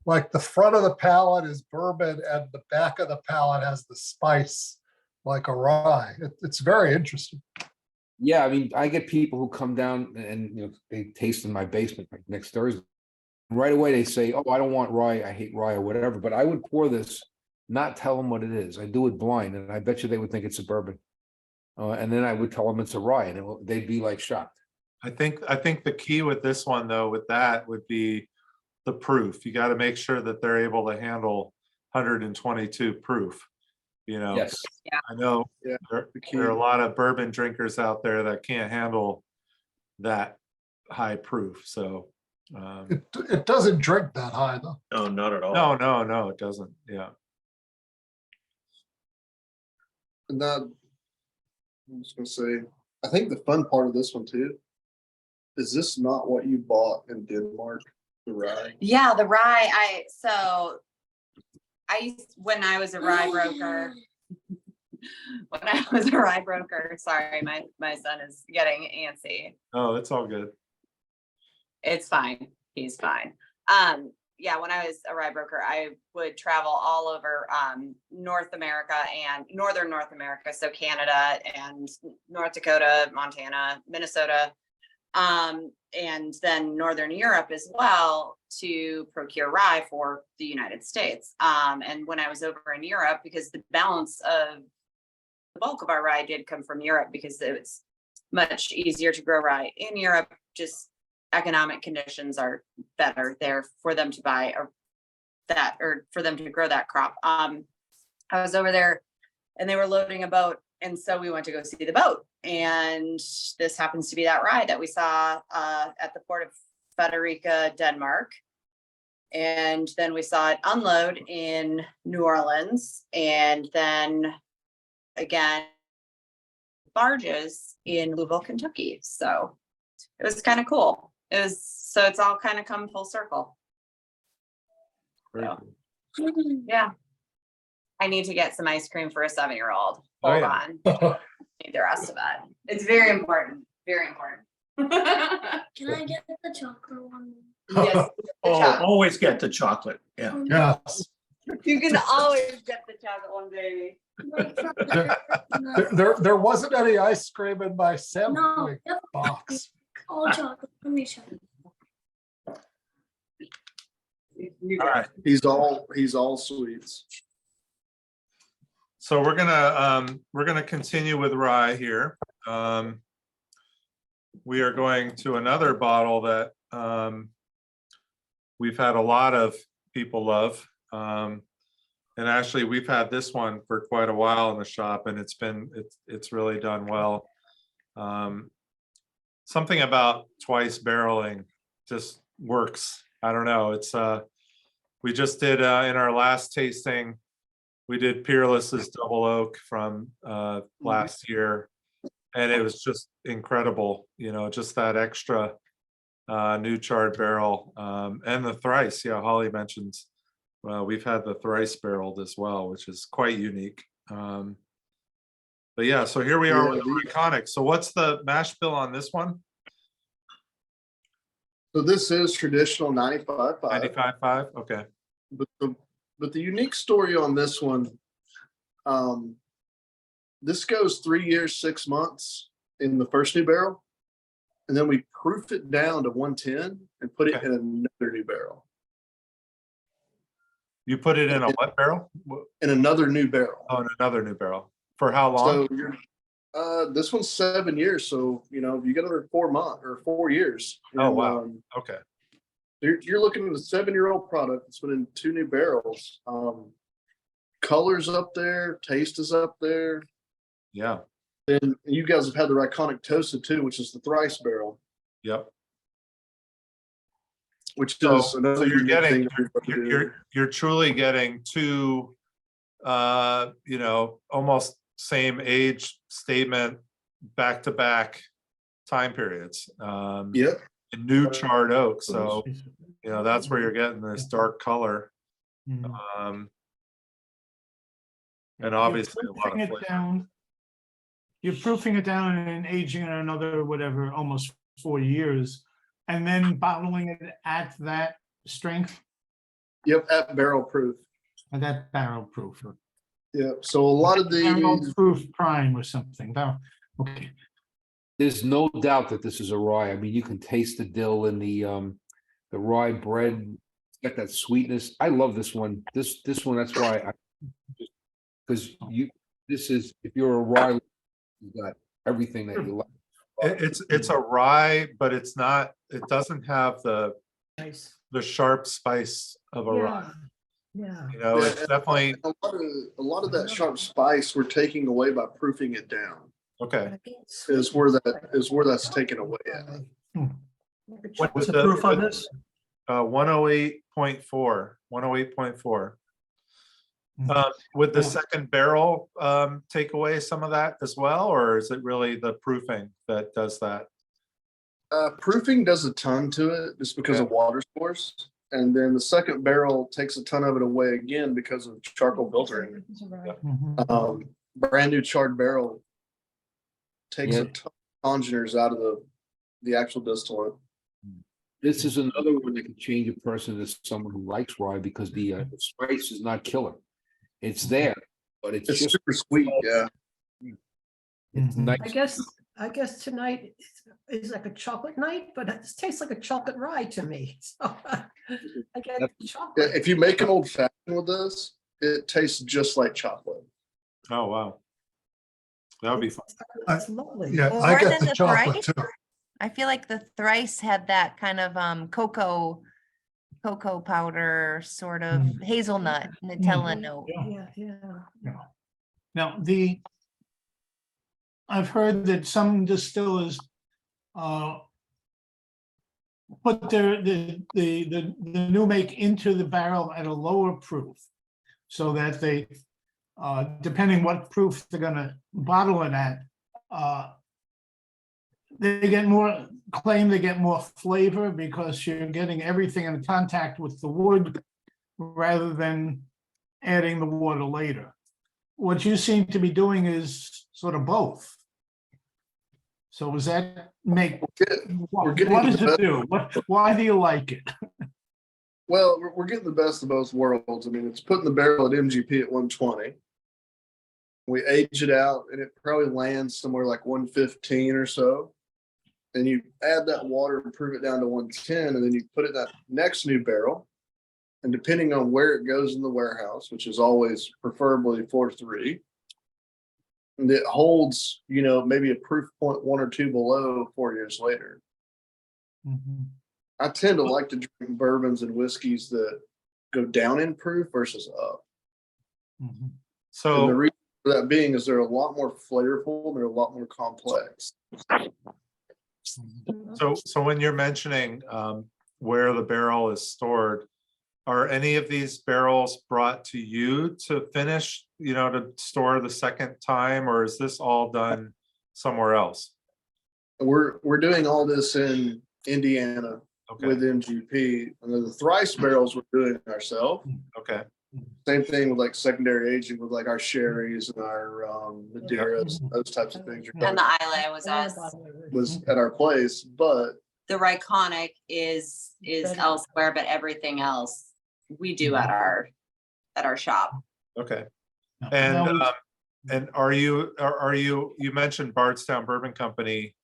Like the front of the palate is bourbon and the back of the palate has the spice like a rye. It's very interesting. Yeah, I mean, I get people who come down and, you know, they taste in my basement like next Thursday. Right away, they say, "Oh, I don't want rye. I hate rye," or whatever. But I would pour this, not tell them what it is. I do it blind, and I bet you they would think it's a bourbon. And then I would tell them it's a rye, and they'd be like shocked. I think the key with this one though, with that would be the proof. You got to make sure that they're able to handle 122 proof. You know, Yes. I know Yeah, there are a lot of bourbon drinkers out there that can't handle that high proof. So, It doesn't drink that high though. No, not at all. no, it doesn't. Yeah. And that, I'm just gonna say, I think the fun part of this one too, is this not what you bought in Denmark, the rye? Yeah, the rye, when I was a rye broker, sorry, my son is getting antsy. Oh, it's all good. It's fine. He's fine. Yeah, when I was a rye broker, I would travel all over North America and Northern North America. So Canada and North Dakota, Montana, Minnesota, and then Northern Europe as well to procure rye for the United States. And when I was over in Europe, because the balance of the bulk of our rye did come from Europe because it's much easier to grow rye in Europe, just economic conditions are better there for them to buy that, or for them to grow that crop. I was over there and they were loading a boat, and so we went to go see the boat, and this happens to be that rye that we saw at the port of Frederica, Denmark. And then we saw it unload in New Orleans, and then again barges in Louisville, Kentucky. So it was kind of cool. It's all kind of come full circle. Very So, cool. yeah. I need to get some ice cream for a 7-year-old. Oh, Hold yeah. on. Need the rest of it. It's very important. Very important. Can I get the chocolate one? Yes. Oh, always get the chocolate. Yeah. Yes. You can always get the chocolate one, baby. There wasn't any ice cream in my No, sampling yep, box. all chocolate. Let me show you. All right. He's all sweets. So we're gonna continue with rye here. We are going to another bottle that we've had a lot of people love. And actually, we've had this one for quite a while in the shop, and it's really done well. Something about twice barreling just works. I don't know. It's we just did in our last tasting, we did Peerless's Double Oak from last year, and it was just incredible. You know, just that extra new charred barrel, and the thrice. Yeah, Holly mentions. We've had the thrice barreled as well, which is quite unique. But yeah, so here we are with the Ryeconic. So what's the mash bill on this one? So this is traditional 95.5. 95.5, okay. But the unique story on this one, this goes 3 years, 6 months in the first new barrel, and then we proof it down to 110 and put it in another new barrel. You put it in a what barrel? In another new barrel. Oh, in another new barrel. For how long? So this one's 7 years. So, you know, you got another 4 months or 4 years. Oh, wow. Okay. You're looking at a 7-year-old product that's been in 2 new barrels. Colors up there, taste is up there. Yeah. And you guys have had the Ryeconic toasted too, which is the thrice barrel. Yep. Which is So another you're unique getting, thing. you're truly getting two, you know, almost same age statement, back-to-back time periods. Yep. New charred oak. So You know, that's where you're getting this dark color. Mhm. And You're obviously a lot proofing of it flavor. down. You're proofing it down and aging it another, whatever, almost 4 years, and then bottling it at that strength Yep, at barrel proof. and that barrel proof. Yep. So a lot of Barrel these, proof prime or something. Okay. There's no doubt that this is a rye. I mean, you can taste the dill in the rye bread. It's got that sweetness. I love this one. This one, that's why because this is, if you're a rye, you got everything that you like. It's a rye, but it's not, it doesn't have the sharp spice of a rye. Yeah. You know, it's definitely, a lot of that sharp spice we're taking away by proofing it down. okay. Is where that's taken away at. What's the proof on this? 108.4, 108.4. Mhm. Would the Yeah. second barrel take away some of that as well, or is it really the proofing that does that? Proofing does a ton to it just because of water source. And then the second barrel takes a ton of it away again because of charcoal filtering. Mhm. Brand new charred barrel takes Yeah. a ton of congeners out of the actual distillate. This is another one that can change a person to someone who likes rye because the spice is not killer. It's there, but it's It's just super sweet, yeah. it's Mhm. nice. I guess tonight is like a chocolate night, but it tastes like a chocolate rye to me. So I get Yeah, chocolate. if you make an old fashioned with this, it tastes just like chocolate. Oh, wow. That would be fun. It's lovely. Yeah, More I get than the the chocolate thrice? too. I feel like the thrice had that kind of cocoa powder, sort of hazelnut, Nutella note. Yeah. Now, I've heard that some distillers put the new make into the barrel at a lower proof, so that they, depending what proof they're gonna bottle it at, they get more, claim they get more flavor because you're getting everything in contact with the wood rather than adding the water later. What you seem to be doing is sort of both. So does that make, We're getting what does the it do? Why do you like it? Well, we're getting the best of both worlds. I mean, it's putting the barrel at MGP at 120. We age it out and it probably lands somewhere like 115 or so. And you add that water and prove it down to 110, and then you put it in that next new barrel. And depending on where it goes in the warehouse, which is always preferably 4.3, and it holds, maybe a proof point 1 or 2 below 4 years later. Mhm. I tend to like to drink bourbons and whiskeys that go down in proof versus up. Mhm. And the So, reason for that being is they're a lot more flavorful, they're a lot more complex. so when you're mentioning where the barrel is stored, are any of these barrels brought to you to finish, to store the second time, or is this all done somewhere else? We're doing all this in Indiana Okay, with MGP, and then the thrice barrels we're doing ourselves. okay, Same thing with like secondary aging with like our sherries and our Madeiras, those types of things. And the Islay was us. Was at our place, but The Ryeconic is elsewhere, but everything else we do at our shop. okay. Now, And are you mentioned Bardstown Bourbon Company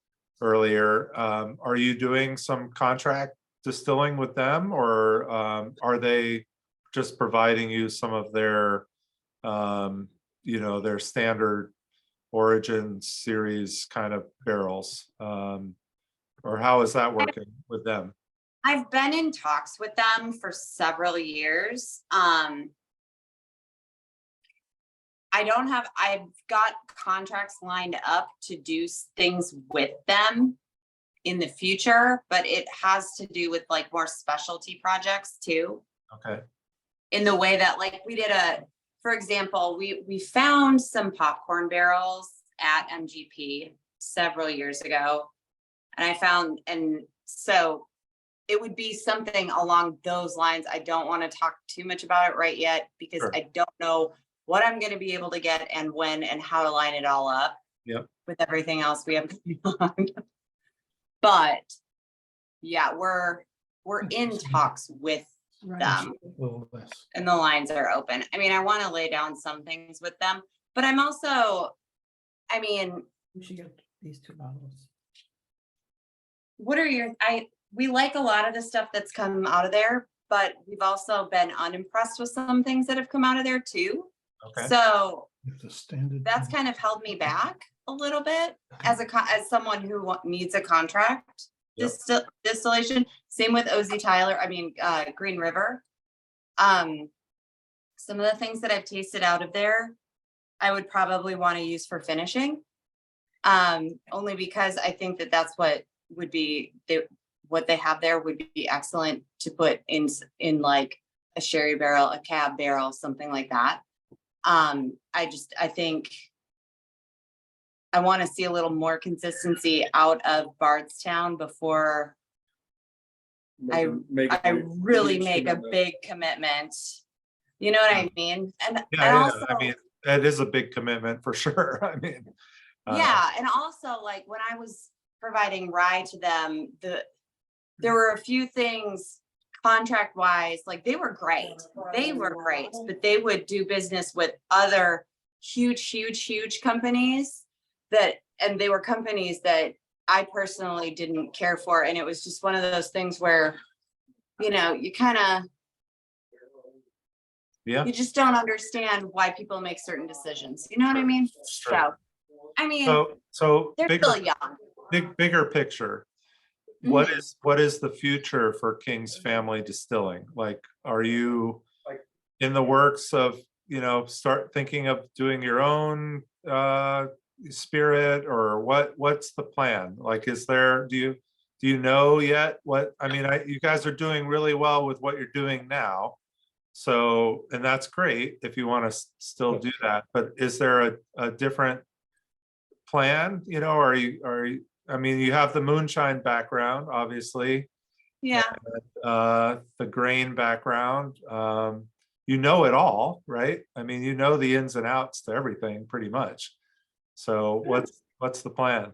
earlier. Are you doing some contract distilling with them, or are they just providing you some of their, their standard Origin series kind of barrels? Or how is that working with them? I've been in talks with them for several years. I've got contracts lined up to do things with them in the future, but it has to do with like more specialty projects too. Okay, In the way that like for example, we found some popcorn barrels at MGP several years ago. And so it would be something along those lines. I don't want to talk too much about it right yet because Sure. I don't know what I'm going to be able to get and when and how to line it all up. Yep. With everything else we have going on. But yeah, we're in talks with them and the lines are open. I mean, I want to lay down some things with them, but I'm also, I mean, We should get these 2 bottles. what are your, we like a lot of the stuff that's come out of there, but we've also been unimpressed with some things that have come out of there too. Okay. So It's a standard. that's kind of held me back a little bit as as someone who needs a contract Yep. distillation. Same with OZ Tyler. I mean, Green River. Some of the things that I've tasted out of there, I would probably want to use for finishing. Only because I think that that's what would be what they have there would be excellent to put in like a sherry barrel, a cab barrel, something like that. I think I want to see a little more consistency out of Bardstown before I really make a big commitment. You know what I mean? And Yeah, also, I mean, that is a big commitment for sure. I mean, yeah, and also like when I was providing rye to them, there were a few things contract wise, like they were great, but they would do business with other huge companies and they were companies that I personally didn't care for. And it was just one of those things where, you know, you kind of, yeah. you just don't understand why people make certain decisions. You know what I mean? Sure. So, I mean, So they're bigger, still young. bigger picture. What is the future for King's Family Distilling? Like, are you in the works of, you know, start thinking of doing your own spirit, or what's the plan? Like, is there, do you know yet what, I mean, you guys are doing really well with what you're doing now. So, and that's great if you want to still do that, but is there a different plan, you know, are you, I mean, you have the moonshine background, obviously. Yeah. The grain background. You know it all, right? I mean, you know the ins and outs to everything pretty much. So what's the plan?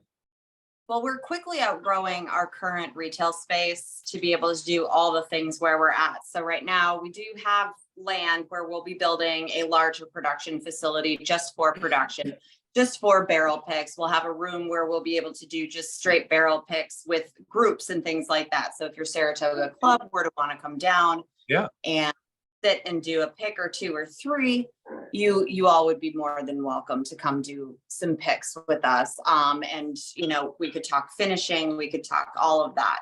Well, we're quickly outgrowing our current retail space to be able to do all the things where we're at. So right now we do have land where we'll be building a larger production facility just for production, just for barrel picks. We'll have a room where we'll be able to do just straight barrel picks with groups and things like that. So if your Saratoga Club were to want to come down and sit and do a pick or 2 or 3, you all would be more than welcome to come do some picks with us. And you know, we could talk finishing, we could talk all of that.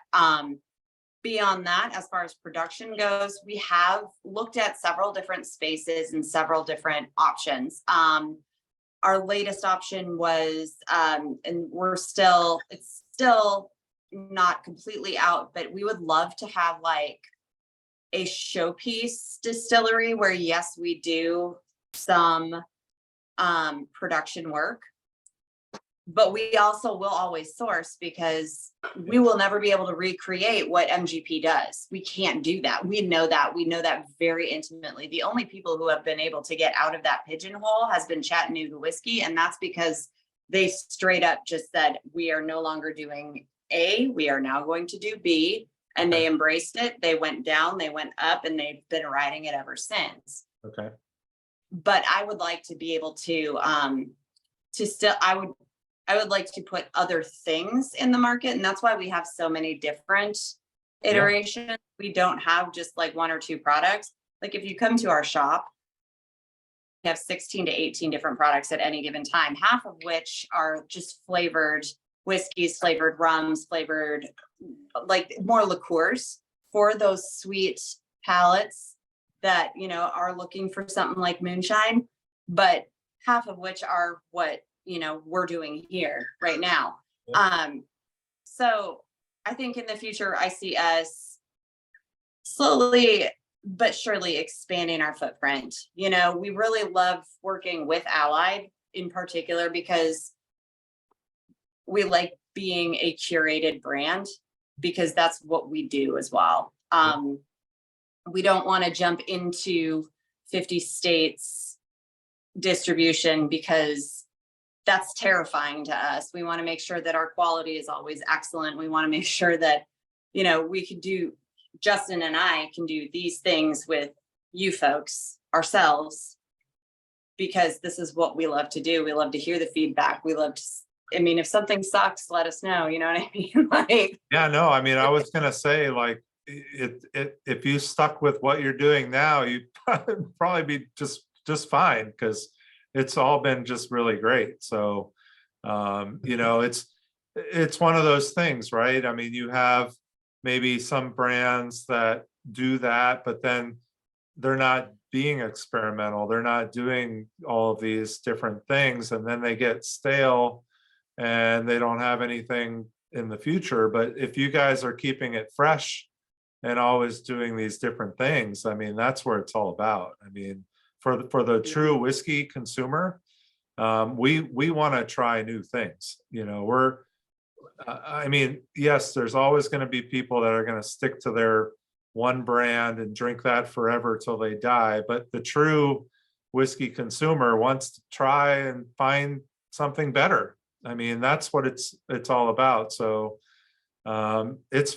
Beyond that, as far as production goes, we have looked at several different spaces and several different options. Our latest option was, and it's still not completely out, but we would love to have like a showpiece distillery where, yes, we do some production work, but we also will always source, because we will never be able to recreate what MGP does. We can't do that. We know that very intimately. The only people who have been able to get out of that pigeonhole has been Chattanooga Whiskey, and that's because they straight up just said, we are no longer doing A, we are now going to do B, and they embraced it. They went down, they went up, and they've been riding it ever since. Okay. But I would like to be able to still, I would like to put other things in the market. And that's why we have so many different iterations. We don't have just like 1 or 2 products. Like if you come to our shop, we have 16 to 18 different products at any given time, half of which are just flavored whiskeys, flavored rums, flavored like more liqueurs for those sweet palates that, you know, are looking for something like moonshine, but half of which are what, you know, we're doing here right now. So I think in the future, I see us slowly but surely expanding our footprint. You know, we really love working with Allied in particular because we like being a curated brand. because that's what we do as well. We don't want to jump into 50 states distribution because that's terrifying to us. We want to make sure that our quality is always excellent. We want to make sure that, you know, we could do, Justin and I can do these things with you folks ourselves, because this is what we love to do. We love to hear the feedback. We love to, I mean, if something sucks, let us know, you know what I mean? Like, Yeah, no, I mean, I was gonna say, like, if you stuck with what you're doing now, you'd probably be just fine, because it's all been just really great. So, you know, it's one of those things, right? I mean, you have maybe some brands that do that, but then they're not being experimental. They're not doing all of these different things, and then they get stale and they don't have anything in the future. But if you guys are keeping it fresh and always doing these different things, I mean, that's where it's all about. I mean, for the true whiskey consumer, we want to try new things. You know, I mean, yes, there's always going to be people that are going to stick to their one brand and drink that forever till they die. But the true whiskey consumer wants to try and find something better. I mean, that's what it's all about. So it's,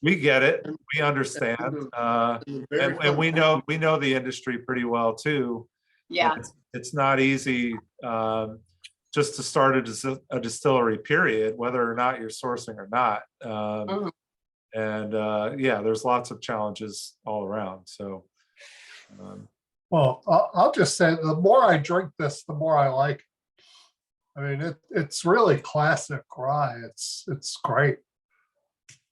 we get it, we understand, and we know the industry pretty well too. yeah. It's not easy just to start a distillery, period, whether or not you're sourcing or not. And yeah, there's lots of challenges all around. So, Well, I'll just say, the more I drink this, the more I like it. I mean, it's really classic rye. It's great.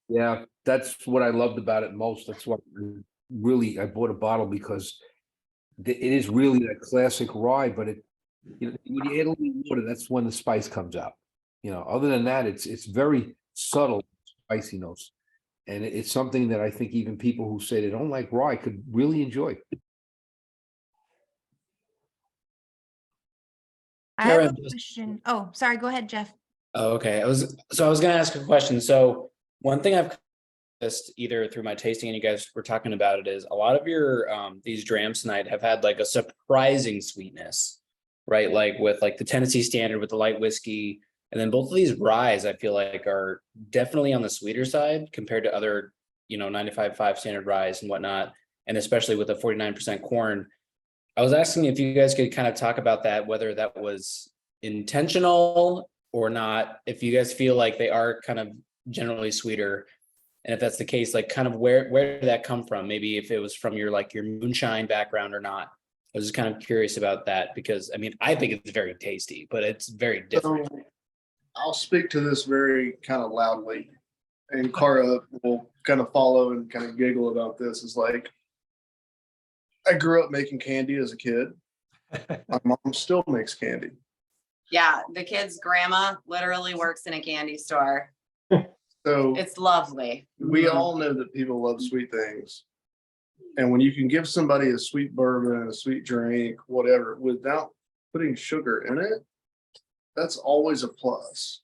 Yeah, that's what I loved about it most. That's what really, I bought a bottle because it is really that classic rye, but it, you know, when you add a little water, that's when the spice comes out. You know, other than that, it's very subtle spicy notes. And it's something that I think even people who say they don't like rye could really enjoy. I have a Karen, question. Oh, sorry, go ahead, Jeff. Oh, okay. I was gonna ask a question. So one thing I've noticed either through my tasting and you guys were talking about it is a lot of your these drams tonight have had like a surprising sweetness, right? Like with like the Tennessee Standard with the light whiskey, and then both of these ryes I feel like are definitely on the sweeter side compared to other, you know, 95.5 standard ryes and whatnot, and especially with the 49% corn. I was asking if you guys could kind of talk about that, whether that was intentional or not, if you guys feel like they are kind of generally sweeter. And if that's the case, like kind of where did that come from? Maybe if it was from your like your moonshine background or not. I was just kind of curious about that because I mean, I think it's very tasty, but it's very different. So I'll speak to this very kind of loudly, and Cara will kind of follow and kind of giggle about this. Is like, I grew up making candy as a kid. My mom still makes candy. Yeah, the kid's grandma literally works in a candy store. So It's lovely. we all know that people love sweet things. And when you can give somebody a sweet bourbon, a sweet drink, whatever, without putting sugar in it, that's always a plus.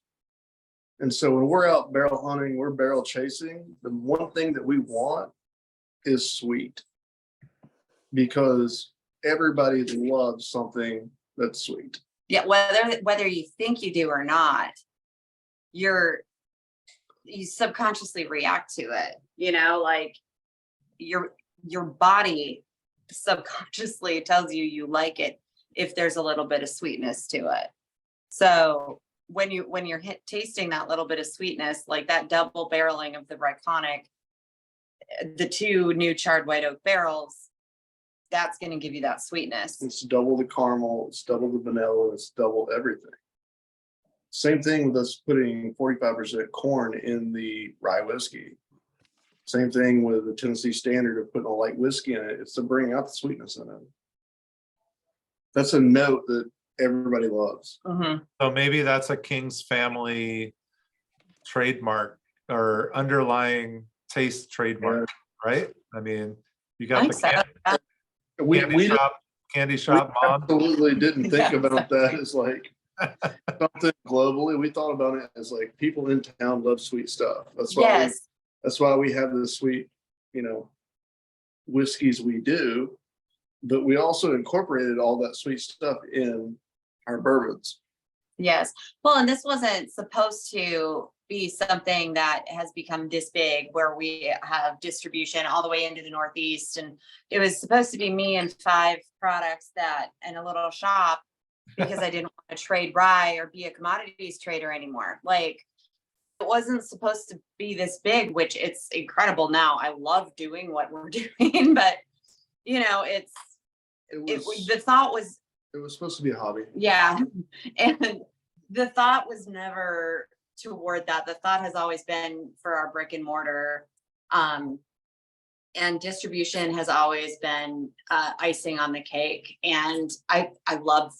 And so when we're out barrel hunting, we're barrel chasing, the one thing that we want is sweet. Because everybody loves something that's sweet. Yeah, whether you think you do or not, you subconsciously react to it, you know, like your body subconsciously tells you like it if there's a little bit of sweetness to it. So when you're tasting that little bit of sweetness, like that double barreling of the Ryeconic, the two new charred white oak barrels, that's going to give you that sweetness. It's double the caramel, it's double the vanilla, it's double everything. Same thing with us putting 45% corn in the rye whiskey. Same thing with the Tennessee Standard of putting a light whiskey in it. It's to bring out the sweetness in it. That's a note that everybody loves. so maybe that's a King's family trademark or underlying taste trademark, right? I mean, you got the We candy shop mom. absolutely didn't think about that as like, something globally. We thought about it as like people in town love sweet stuff. That's why Yes. that's why we have the sweet, whiskeys we do. But we also incorporated all that sweet stuff in our bourbons. Yes. Well, and this wasn't supposed to be something that has become this big where we have distribution all the way into the Northeast. And it was supposed to be me and 5 products that in a little shop because I didn't want to trade rye or be a commodities trader anymore. Like it wasn't supposed to be this big, which it's incredible now. I love doing what we're doing, but the thought was, It was supposed to be a hobby. yeah. And the thought was never toward that. The thought has always been for our brick and mortar. And distribution has always been icing on the cake. And I love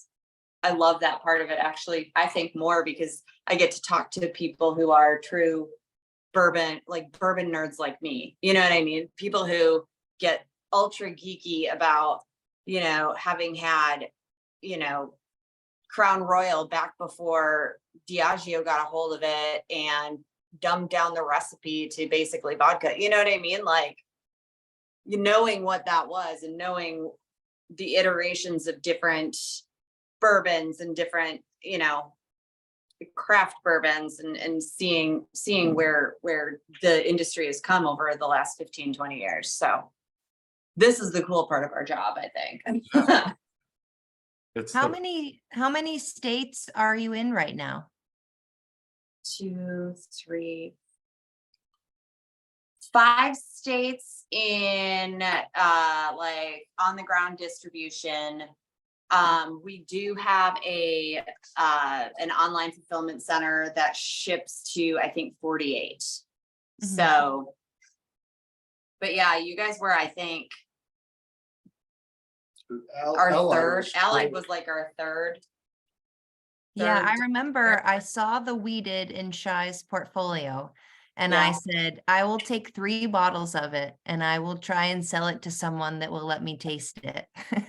that part of it. Actually, I think more because I get to talk to people who are true bourbon nerds like me. You know what I mean? People who get ultra geeky about, having had, Crown Royal back before Diageo got a hold of it and dumbed down the recipe to basically vodka. You know what I mean? Like, knowing what that was and knowing the iterations of different bourbons and different, craft bourbons and seeing where the industry has come over the last 15, 20 years. So this is the cool part of our job, I think. How many states are you in right now? 2, 3, 5 states in like on the ground distribution. We do have an online fulfillment center that ships to, I think, 48. So, but yeah, you guys were, I think, our third. Allied was like our third. Yeah, I third- remember I saw the weeded in Shy's portfolio and I Yeah. said, I will take 3 bottles of it and I will try and sell it to someone that will let me taste it.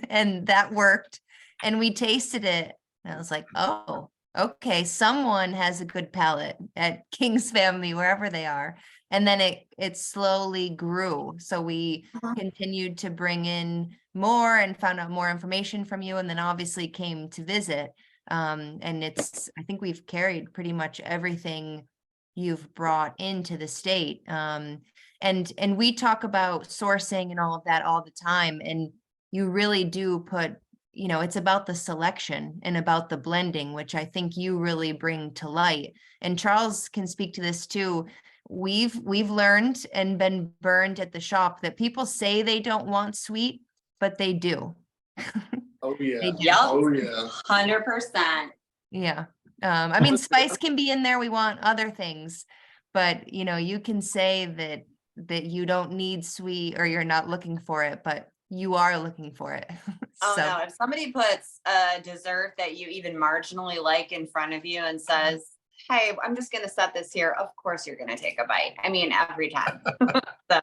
And that worked. And we tasted it. And I was like, oh, okay, someone has a good palate at King's Family, wherever they are. And then it slowly grew. So we continued to bring in more and found out more information from you, and then obviously came to visit. And I think we've carried pretty much everything you've brought into the state. And we talk about sourcing and all of that all the time. And you really do put, it's about the selection and about the blending, which I think you really bring to light. And Charles can speak to this too. We've learned and been burned at the shop that people say they don't want sweet, but they do. Oh yeah. They do. Yep. Oh yeah. 100%. Yeah. I mean, spice can be in there. We want other things, but you can say that you don't need sweet or you're not looking for it, but you are looking for it. Oh So, no, if somebody puts a dessert that you even marginally like in front of you and says, hey, I'm just going to set this here, of course you're going to take a bite. I mean, every time. So.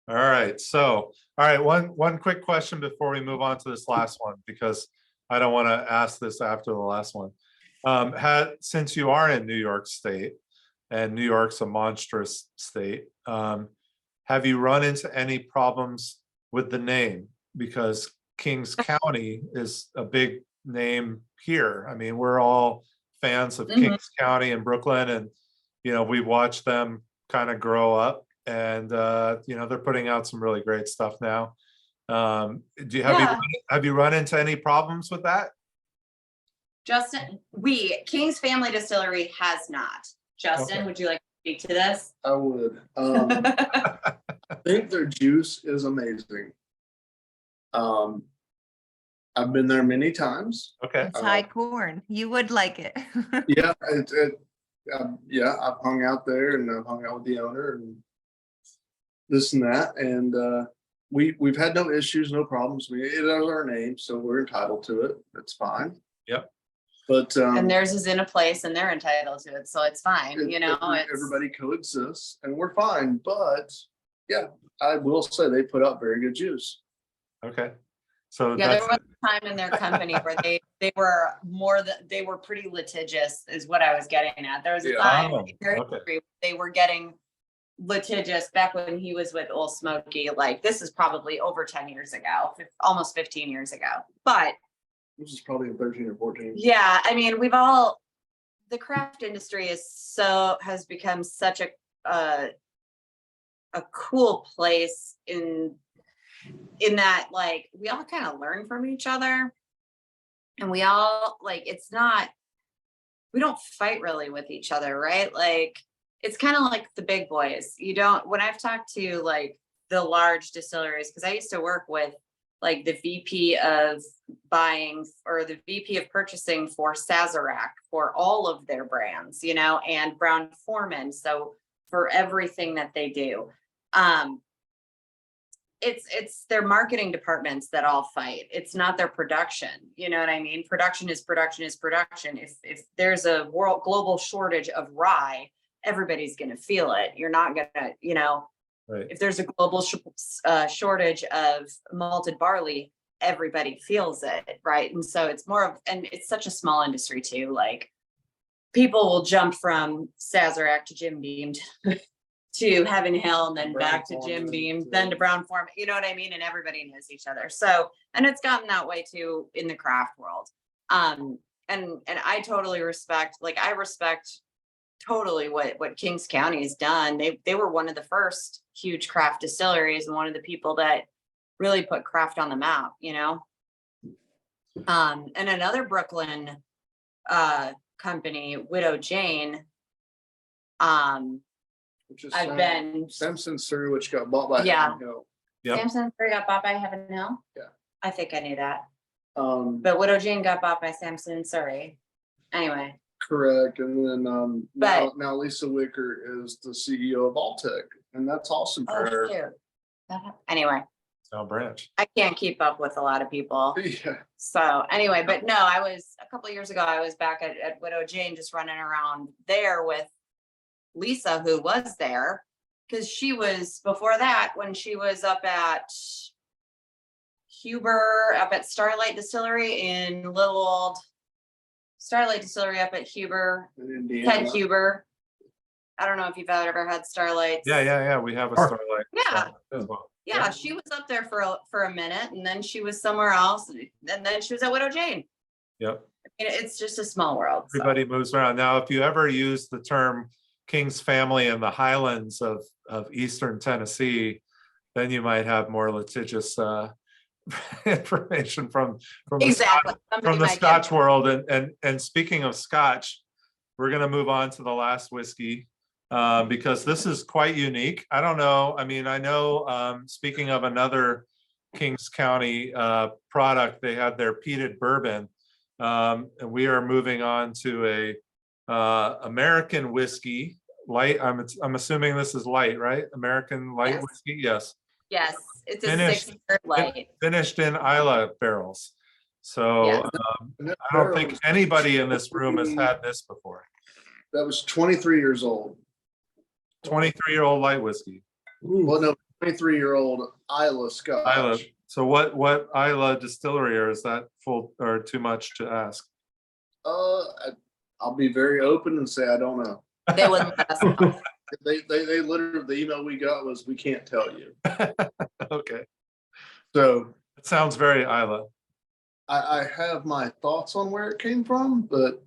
All right. So, all right. One quick question before we move on to this last one, because I don't want to ask this after the last one. Since you are in New York State and New York's a monstrous state, have you run into any problems with the name? Because Kings County is a big name here. I mean, we're all fans of Kings County and Brooklyn, and we've watched them kind of grow up, and they're putting out some really great stuff now. Have you run into any problems with that? Justin, King's Family Distillery has not. Justin, Okay. would you like to speak to this? I would. I think their juice is amazing. I've been there many times. Okay. it's high corn. You would like it. Yeah, yeah, I've hung out there and I've hung out with the owner and this and that, and we've had no issues, no problems. It is our name, so we're entitled to it. That's fine. Yep. But And theirs is in a place and they're entitled to it, so it's fine. everybody coexists and we're fine. But yeah, I will say they put out very good juice. Okay. So Yeah, time in their company where they were pretty litigious is what I was getting at. There was a Yeah. time Oh, in their okay. industry they were getting litigious back when he was with Old Smoky. Like this is probably over 10 years ago, almost 15 years ago. But This is probably in 13 or 14. yeah, I mean, the craft industry has become such a cool place in that, like, we all kind of learn from each other, and we all like, we don't fight really with each other, right? Like, it's kind of like the big boys. When I've talked to like the large distilleries, because I used to work with like the VP of buying or the VP of purchasing for Sazerac for all of their brands, and Brown Forman. So for everything that they do, it's their marketing departments that all fight. It's not their production. You know what I mean? Production is production is production. If there's a global shortage of rye, everybody's going to feel it. You're not going to, Right. if there's a global shortage of malted barley, everybody feels it, right? And so and it's such a small industry too. Like people will jump from Sazerac to Jim Beam to Heaven Hill, and then back to Jim Beam, then to Brown Forman. You know what I mean? And everybody knows each other. So, and it's gotten that way too in the craft world. And I totally respect, I respect totally what Kings County has done. They were one of the first huge craft distilleries and one of the people that really put craft on the map, and another Brooklyn company, Widow Jane, Which is I've been Samson Surrey, which got bought by Yeah. Heaven Hill. Yep. Samson Surrey got bought by Heaven Hill. Yeah. I think I knew that, Um, but Widow Jane got bought by Samson Surrey. Anyway, correct. And then But- now Lisa Wicker is the CEO of Alltech, and that's awesome for her. shoot. Anyway, Sound Branch. I can't keep up with a lot of people. Yeah. So anyway, but no, a couple of years ago, I was back at Widow Jane, just running around there with Lisa, who was there, because she was before that when she was up at Starlight Distillery in Little Old Starlight Distillery up at Huber, In Indiana. Ted Huber. I don't know if you've ever had Starlights. Yeah. We have a Starlight. Yeah. as well. Yeah, she was up there for a minute, and then she was somewhere else, and then she was at Widow Jane. Yep. It's just a small world. so. Everybody moves around. Now, if you ever use the term King's family in the highlands of Eastern Tennessee, then you might have more litigious information from Exactly. from the Scotch world. And speaking of Scotch, we're going to move on to the last whiskey because this is quite unique. I don't know. I mean, I know, speaking of another Kings County product, they had their peated bourbon. And we are moving on to a American whiskey, light. I'm assuming this is light, right? American light Yes. whiskey. Yes. Yes, it's a Finished. 6-year light. Finished in Islay barrels. So Yeah. And that I don't barrel think was anybody in this room has had this before. That was 23 years old. 23-year-old light whiskey. Well, no, 23-year-old Islay Scotch. Islay. So what Islay distillery, or is that full or too much to ask? I'll be very open and say I don't know. They wouldn't let us know. They literally, the email we got was, we can't tell you. Okay. So It sounds very Islay. I have my thoughts on where it came from, but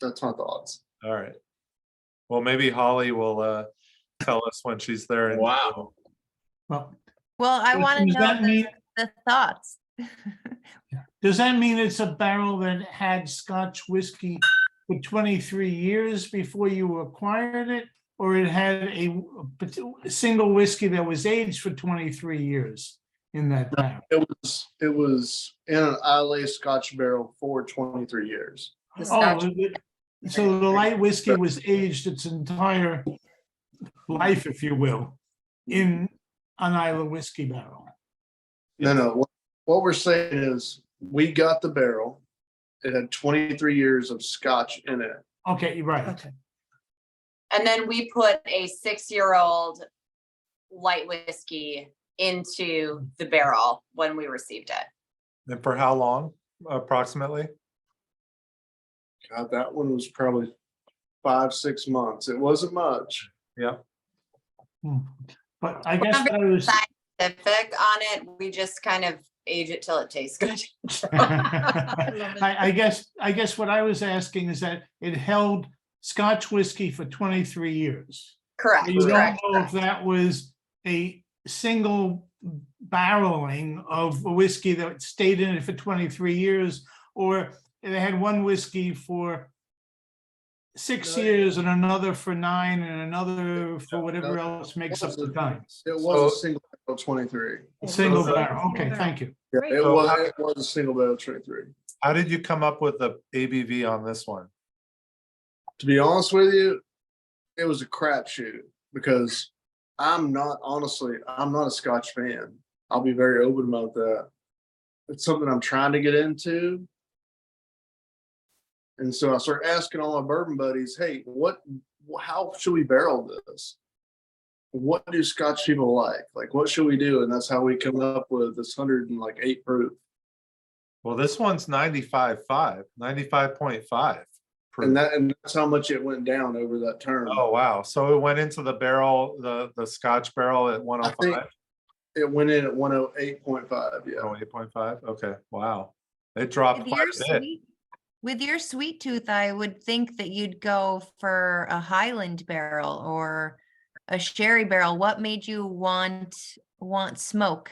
that's my thoughts. All right. Well, maybe Holly will tell us when she's there. Wow. Well, Well, I Does- want to does know that mean- the thoughts. does that mean it's a barrel that had Scotch whiskey for 23 years before you acquired it? Or it had a single whiskey that was aged for 23 years in that barrel? It was in an Islay Scotch barrel for 23 years. The Oh, Scotch- so the light whiskey was aged its entire life, if you will, in an Islay whiskey barrel. No. What we're saying is, we got the barrel. It had 23 years of Scotch in it. Okay, you're right. Okay. And then we put a 6-year-old light whiskey into the barrel when we received it. And for how long approximately? God, that one was probably 5-6 months. It wasn't much. Yeah. But I guess what I was, Scientific on it, we just kind of age it till it tastes good. I guess what I was asking is that it held Scotch whiskey for 23 years. Correct, You don't correct. know if that was a single barreling of a whiskey that stayed in it for 23 years, or they had one whiskey for 6 years and another for 9 and another for whatever else makes up the time. It was a single barrel 23. A single barrel. Okay, thank you. Yeah, Great. it So was, how- it was a single barrel 23. How did you come up with the ABV on this one? To be honest with you, it was a crapshoot because I'm not a Scotch fan. I'll be very open about that. It's something I'm trying to get into. And so I started asking all my bourbon buddies, hey, how should we barrel this? What do Scotch people like? Like, what should we do? And that's how we come up with this 108 proof. Well, this one's 95.5, 95.5. And that's how much it went down over that term. Oh, wow. So it went into the barrel, the Scotch barrel at I think 105? it went in at 108.5. Yeah. 108.5? Okay, wow. It dropped quite a bit. With your sweet tooth, I would think that you'd go for a Highland barrel or a sherry barrel. What made you want smoke?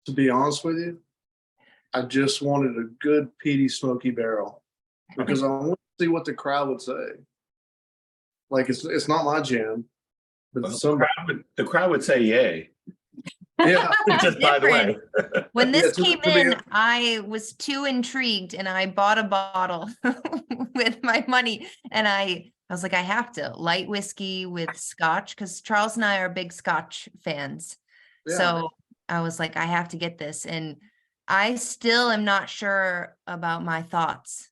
To be honest with you, I just wanted a good peaty smoky barrel because I want to see what the crowd would say. Like it's not my jam, but The crowd would say yay. Yeah. Just by the way. When this Yeah, came to be- in, I was too intrigued and I bought a bottle with my money. And I was like, I have to light whiskey with Scotch because Charles and I are big Scotch fans. Yeah. So I was like, I have to get this. And I still am not sure about my thoughts.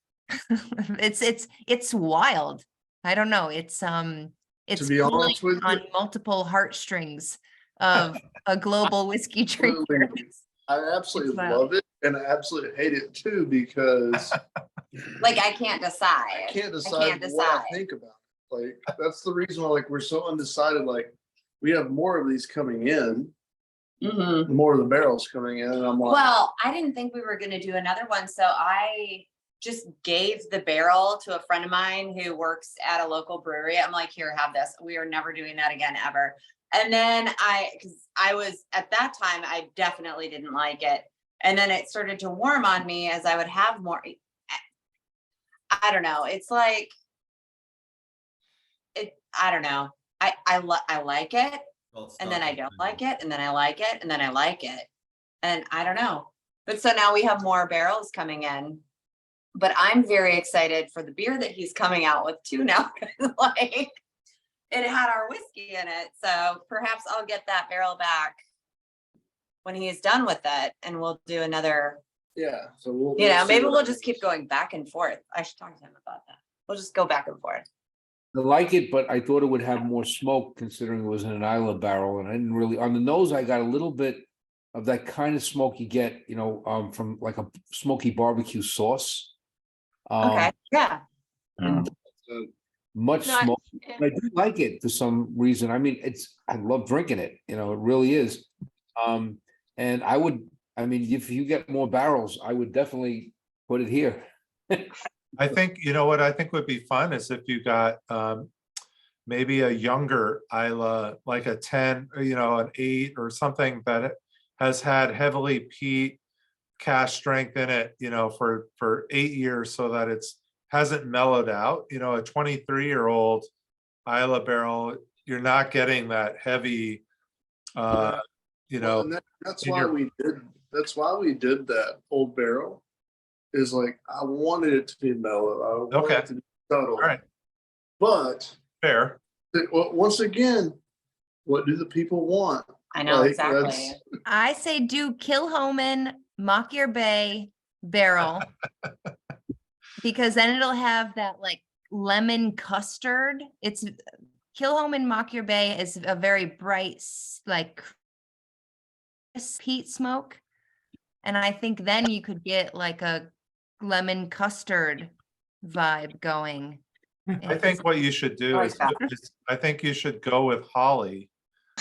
It's wild. I don't know. It's be honest pulling with you- on multiple heartstrings of a global whiskey drinker. Absolutely. I absolutely It's wild. love it and I absolutely hate it too because Like, I can't decide. I can't I decide can't what I decide. think about it. Like that's the reason why we're so undecided. Like we have more of these coming in, Mhm. more of the barrels coming in, and I'm like, Well, I didn't think we were gonna do another one, so I just gave the barrel to a friend of mine who works at a local brewery. I'm like, here, have this. We are never doing that again, ever. And then because I was at that time, I definitely didn't like it. And then it started to warm on me as I would have more. I don't know. It's like I don't know. I like it, and then I don't like it, and then I like it, and then I like it. And I don't know. But so now we have more barrels coming in. But I'm very excited for the beer that he's coming out with too now. 'Cause, like it had our whiskey in it. So perhaps I'll get that barrel back when he's done with it, and we'll do another. yeah. So we'll see Maybe what we'll just happens. keep going back and forth. I should talk to him about that. We'll just go back and forth. I like it, but I thought it would have more smoke considering it was in an Islay barrel, and I didn't really, on the nose, I got a little bit of that kind of smoke you get, from like a smoky barbecue sauce. Okay, yeah. Much No, smoke. I do like it for some reason. I mean, I love drinking it, it really is. And if you get more barrels, I would definitely put it here. I think, what I think would be fun is if you got maybe a younger Islay, like a 10, or, an 8 or something that has had heavily peat cash strength in it, for 8 years so that it's hasn't mellowed out. A 23-year-old Islay barrel, you're not getting that heavy, Well, and that's why we did that old barrel. Is like I wanted it to be mellow. I wanted Okay. it to be subtle. All right. But Fair. once again, what do the people want? I know Like, exactly. that's- I say do Kilhoman Mockyer Bay barrel. Because then it'll have that like lemon custard. It's Kilhoman Mockyer Bay is a very bright, like peat smoke. And I think then you could get like a lemon custard vibe going. I think what you should do like is, that. I think you should go with Holly,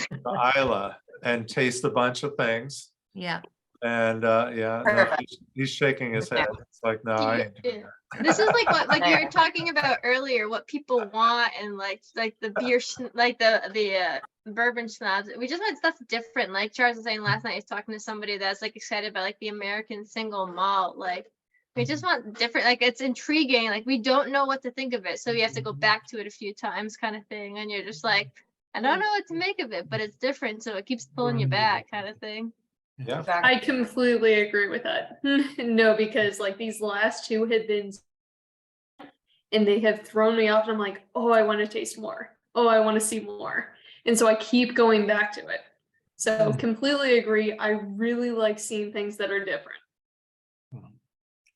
the Isla, and taste a bunch of things. Yeah. And yeah, no, Perfect. he's shaking his head. It's like, no, I ain't doing Yeah. that. This is like what like you were talking about earlier, what people want and like the beer like the bourbon snobs. We just want stuff different. Like Charles was saying last night, he's talking to somebody that's like excited about like the American single malt. Like we just want different, like it's intriguing. Like we don't know what to think of it. So you have to go back to it a few times kind of thing. And you're just like, I don't know what to make of it, but it's different. So it keeps pulling you back kind of thing. Yeah. Exactly. I completely agree with that. No, because like these last two have been, and they have thrown me off, and I'm like, oh, I want to taste more. Oh, I want to see more. And so I keep going back to it. So completely agree. I really like seeing things that are different.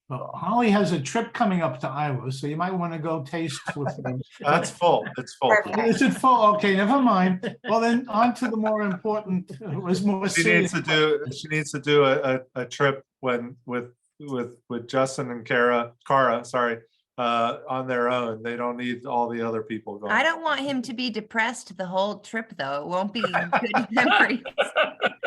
Well, Holly has a trip coming up to Iowa, so you might want to go taste with them. That's full. It's full. Perfect. Is it full? Okay, never mind. Well, then on to the more important, it was more She serious. needs to do a trip with Justin and Cara, sorry, on their own. They don't need all the other people going. I don't want him to be depressed the whole trip, though. It won't be good memories.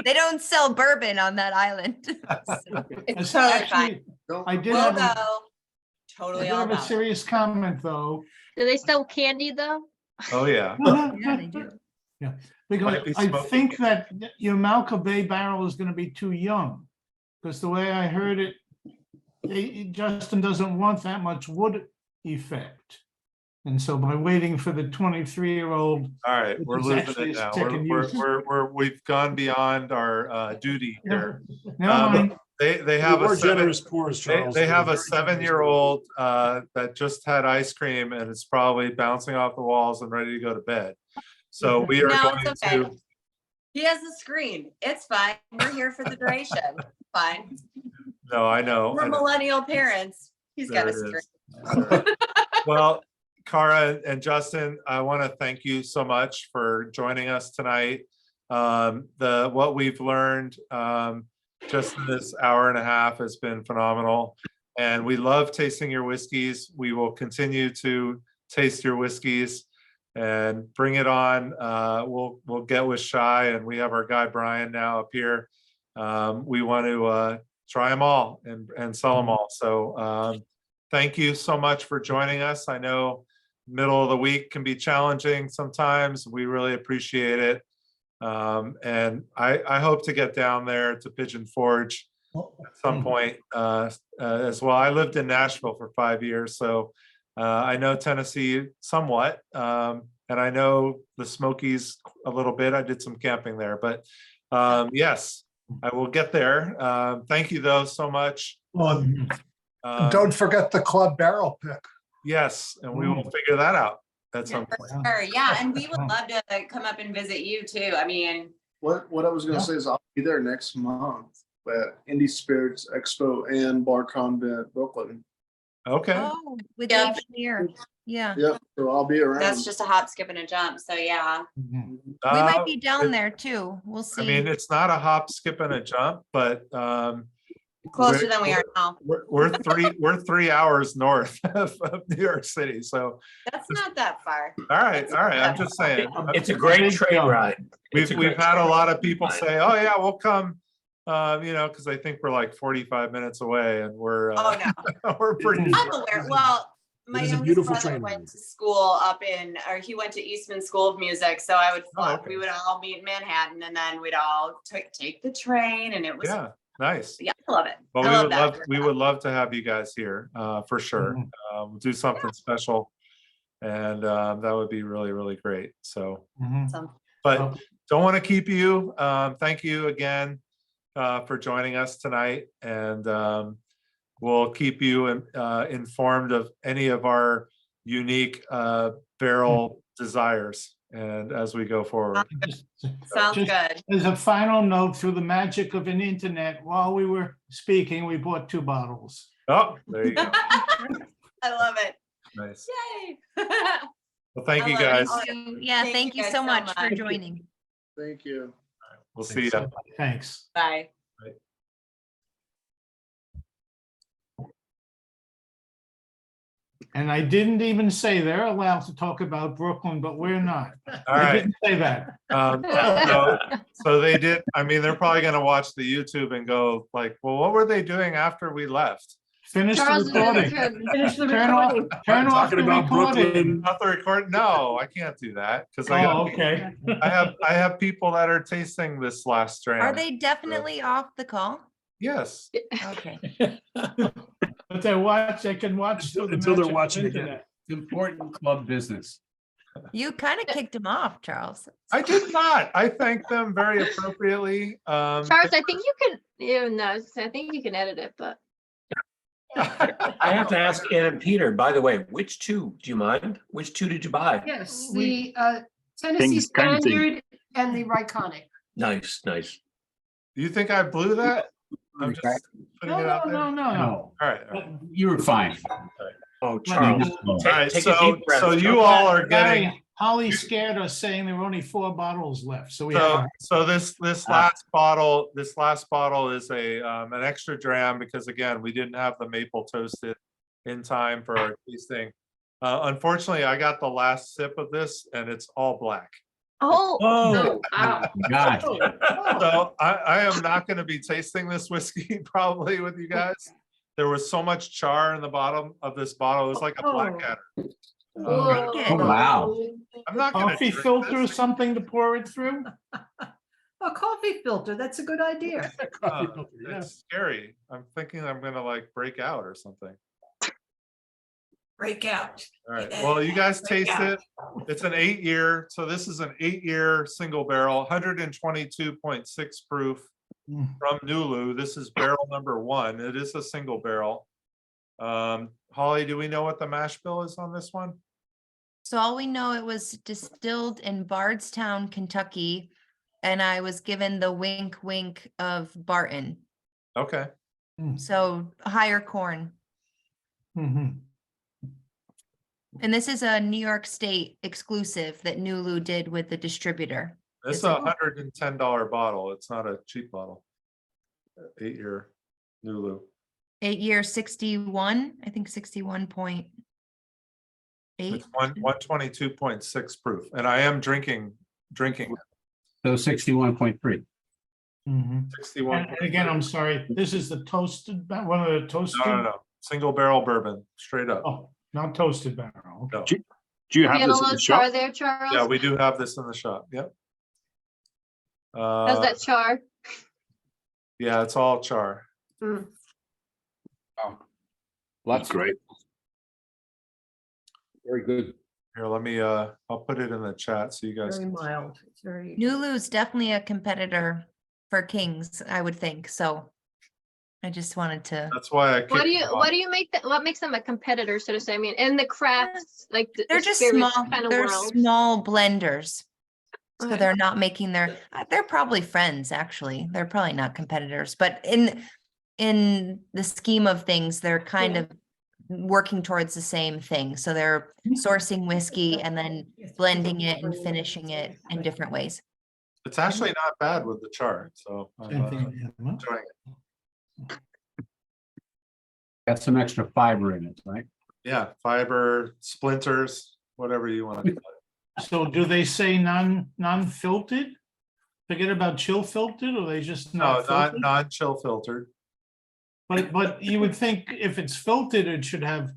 They don't sell bourbon on that island. So- It's So totally actually, fine. I did We'll have go. a, I Totally did all have a about it. serious comment, though. Do they sell candy though? Oh, yeah. Yeah, they do. Yeah, because Might be I smoking. think that your Malca Bay barrel is gonna be too young. Because the way I heard it, Justin doesn't want that much wood effect. And so by waiting for the 23-year-old, All right, Which we're is losing actually it now. second We're, use. we've gone beyond our duty here. never mind. They have More a generous pours, Charles. they have a Very generous. 7-year-old that just had ice cream and it's probably bouncing off the walls and ready to go to bed. So we are No, going it's okay. to, He has a screen. It's fine. We're here for the duration. Fine. no, I know. We're millennial parents. He's got a There it screen. is. Well, Cara and Justin, I want to thank you so much for joining us tonight. What we've learned just in this hour and a half has been phenomenal. And we love tasting your whiskeys. We will continue to taste your whiskeys and bring it on. We'll get with Shy, and we have our guy Brian now up here. We want to try them all and sell them all. So thank you so much for joining us. I know middle of the week can be challenging sometimes. We really appreciate it. And I hope to get down there to Pigeon Forge at some point as well. I lived in Nashville for 5 years, so I know Tennessee somewhat, and I know the Smokies a little bit. I did some camping there, but yes, I will get there. Thank you though so much. Don't forget the club barrel pick. Yes, and we will figure that out at some For point. sure. Yeah, and we would love to come up and visit you too. I mean, What I was gonna Yeah. say is I'll be there next month at Indie Spirits Expo and Bar Convent Brooklyn. Okay. Oh, with Yeah. Dave Schneer. Yeah. Yep, so I'll be around. that's just a hop, skip, and a jump. So yeah. Mhm. We might be it- down there too. We'll I mean, see. it's not a hop, skip, and a jump, but Closer than we are now. we're 3 hours north of New York City. So That's not that far. all right. I'm just saying. It's a great train ride. It's a We've great had a train lot ride. of people say, "Oh yeah, we'll come," because I think we're like 45 minutes away, and we're Oh no, we're pretty. I'm aware. Well, my It is a youngest beautiful brother train went ride. to school he went to Eastman School of Music. So I would fly. okay. We would all meet in Manhattan, and then we'd all take the train, and it was Yeah, nice. yeah, I love it. Well, I we love would that. we would love to have you guys here for sure. Mhm. We'll do something special, and that would be really, really great. So, Mhm. Awesome. but don't want to keep you. Thank you again for joining us tonight, and we'll keep you informed of any of our unique barrel desires, and as we go forward. Just- Sounds just good. As a final note, through the magic of an internet, while we were speaking, we bought 2 bottles. Oh, there you go. I love it. Nice. Yay. Well, thank I you love it. guys. Oh, Yeah, Thank thank you you guys so so much for much. joining. Thank you. We'll see you. Thanks. Bye. And I didn't even say they're allowed to talk about Brooklyn, but we're not. All I right. didn't say that. So they did, I mean, they're probably gonna watch the YouTube and go like, well, what were they doing after we left? Finish the Charles is recording. Finish the Turn off, recording. turn off Talking the about recording. Brooklyn. Not the record? No, I can't do that because Oh, okay. I have people that are tasting this last strand. Are they definitely off the call? Yes. Okay. But they can watch. through the Until they're magic of watching again. internet. Important club business. You kind of kicked him off, Charles. I did not. I thanked them very appropriately. Charles, I think you can, I think you can edit it, but. I have to ask Ann and Peter, by the way, which two, do you mind? Which two did you buy? Yes, the Tennessee Standard and the Ryeconic. Nice, nice. Do you think I blew that? I'm just putting it out there. No. All right. You were fine. Oh, Charles. All right. Take a deep breath. So you all are getting. Gary, Holly scared us saying there were only 4 bottles left. So we have. So this last bottle is a an extra dram because again we didn't have the maple toasted in time for our tasting. Unfortunately, I got the last sip of this and it's all black. Oh, Oh, wow. God. So I am not going to be tasting this whiskey probably with you guys. There was so much char in the bottom of this bottle. It was like a Blackadder. Oh, Wow. I'm not going Coffee to filter or something to pour it through? A coffee filter, that's a good idea. It's scary. I'm thinking I'm going to like break out or something. Break out. All right. Well, you guys taste it. It's an 8-year. So this is an 8-year single barrel, 122.6 proof from Nulu. This is barrel number 1. It is a single barrel. Holly, do we know what the mash bill is on this one? So all we know, it was distilled in Bardstown, Kentucky, and I was given the wink wink of Barton. Okay. So higher corn. Mhm. And this is a New York State exclusive that Nulu did with the distributor. It's Is a it? $110 bottle. It's not a cheap bottle. 8-year Nulu. 8-year 61, I think 61.8. It's 122.6 proof. And I am drinking. So 61.3. Mhm. 61. And again, I'm sorry, this is the toasted, one of the toasted. No. Single barrel bourbon, straight up. Oh, not toasted barrel. No. Do you have and a this in little the char shop? there, Charles. Yeah, we do have this in the shop. Yep. How's that char? Yeah, it's all char. Mm. Lots Great. Very good. Here, let me, I'll put it in the chat so you guys. Very can see. mild. It's very. Nulu's definitely a competitor for Kings, I would think. So I just wanted to. That's why I. What kicked them off. do you make that? What makes them a competitor, so to say? I mean, in the crafts, like They're the just spirits small. kind of They're world. small blenders. So Okay. they're not making their. They're probably friends. Actually, they're probably not competitors. But in the scheme of things, they're kind of working towards the same thing. So they're sourcing whiskey and then blending it and finishing it in different ways. It's actually not bad with the char, so I'm Same thing, yeah. enjoying it. Got some extra fiber in it, right? Yeah, fiber, splinters, whatever you want to call it. So do they say non-filtered? Forget about chill filtered, or they just No, not filtered? not chill filtered. But you would think if it's filtered, it should have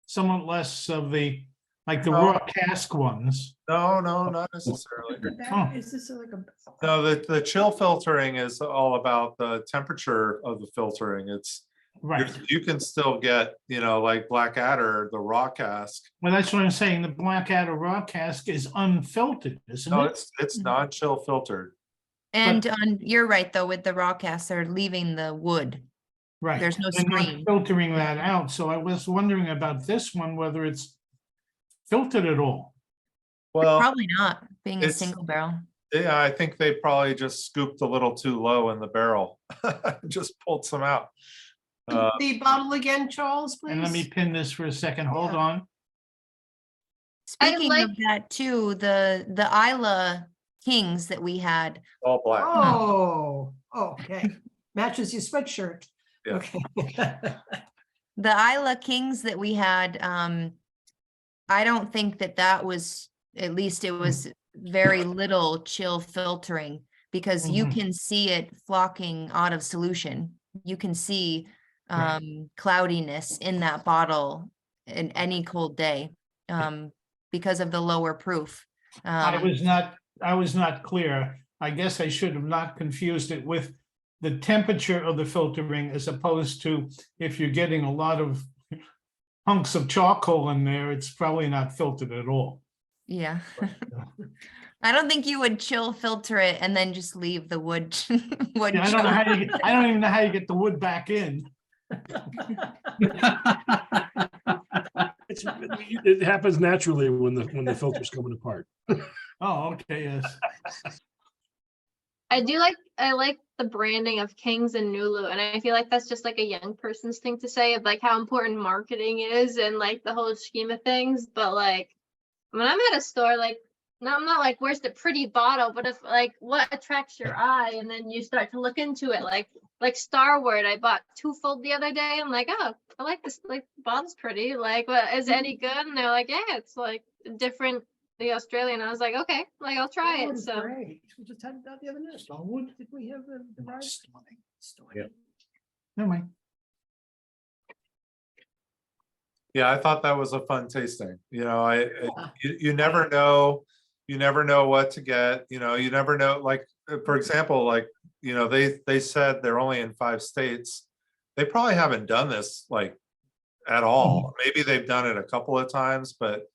somewhat less of the, like the No. raw cask ones. No, not necessarily. Oh. Is this like a? No, the chill filtering is all about the temperature of the filtering. It's Right. you can still get, like Blackadder, the raw cask. Well, that's what I'm saying. The Blackadder raw cask is unfiltered, isn't No, it? it's non-chill filtered. And you're right, though, with the raw cast, they're leaving the wood. Right. There's no They're not screen. filtering that out. So I was wondering about this one, whether it's filtered at all. Well, Probably not, being a it's- single barrel. yeah, I think they probably just scooped a little too low in the barrel. Just pulled some out. The bottle again, Charles, please. And let me pin this for a second. Hold on. Speaking like- of that too, the Islay Kings that we had, All black. Oh, okay. Matches your sweatshirt. Yeah. Okay. The Isla Kings that we had, I don't think that was, at least it was very little chill filtering, because you can see it flocking out of solution. You can see cloudiness in that bottle in any cold day, because of the lower proof. I was not clear. I guess I should have not confused it with the temperature of the filtering, as opposed to if you're getting a lot of hunks of charcoal in there, it's probably not filtered at all. Yeah. I don't think you would chill filter it and then just leave the wood. wood Yeah, I don't even know how you get the wood back in. It happens naturally when the filter's coming apart. Oh, okay, yes. I like the branding of Kings and Nulu, and I feel like that's just like a young person's thing to say of like how important marketing is and like the whole scheme of things. But like when I'm at a store, like no, I'm not like, where's the pretty bottle? But if like what attracts your eye, and then you start to look into it, like Starward, I bought twofold the other day. I'm like, oh, I like this. Like the bottle's pretty. Like, what is it any good? And they're like, yeah, it's like different. The Australian. I was like, okay, like I'll try it. So Great. We just had that the other night. Longwood, did we have the right? Yeah. Never mind. Yeah, I thought that was a fun tasting. You know, you never know, what to get. You know, you never know. Like for example, like you know, they said they're only in 5 states. They probably haven't done this like at all. Maybe they've done it a couple of times, but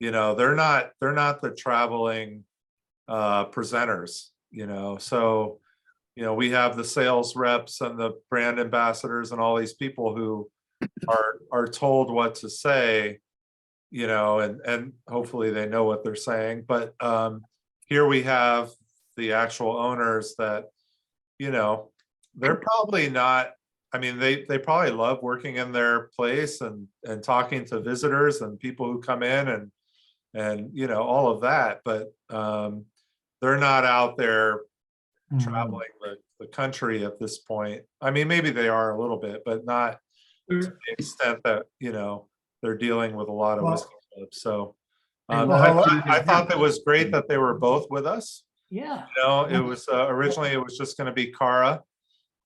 you know, they're not the traveling presenters. You know, so you know, we have the sales reps and the brand ambassadors and all these people who are told what to say, you know, and hopefully they know what they're saying. But here we have the actual owners that, you know, they're probably not, I mean, they probably love working in their place and talking to visitors and people who come in and you know, all of that, but they're not out there traveling the country at this point. I mean, maybe they are a little bit, but not to the extent that, you know, they're dealing with a lot of whiskey clubs. So I thought that was great that they were both with us. Yeah. You know, it was originally it was just going to be Cara.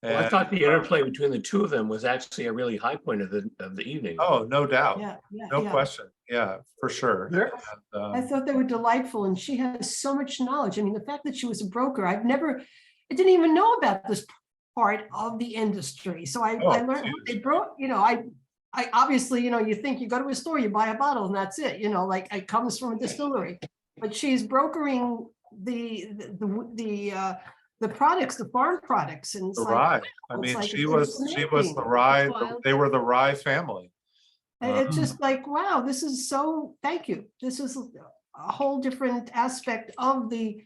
Well, I thought the interplay between the two of them was actually a really high point of the evening. Oh, no doubt. Yeah, No question. Yeah, for sure. I thought they were delightful, and she has so much knowledge. I mean, the fact that she was a broker, I didn't even know about this part of the industry. So I learned they broke, you know, I obviously, you know, you think you go to a store, you buy a bottle and that's it, you know, like it comes from a distillery, but she's brokering the products, the farm products, and it's the like, rye. I it's mean, like, she it's was amazing. the rye. Wild. They were the rye family. And it's just like, wow, this is so, thank you. This is a whole different aspect of the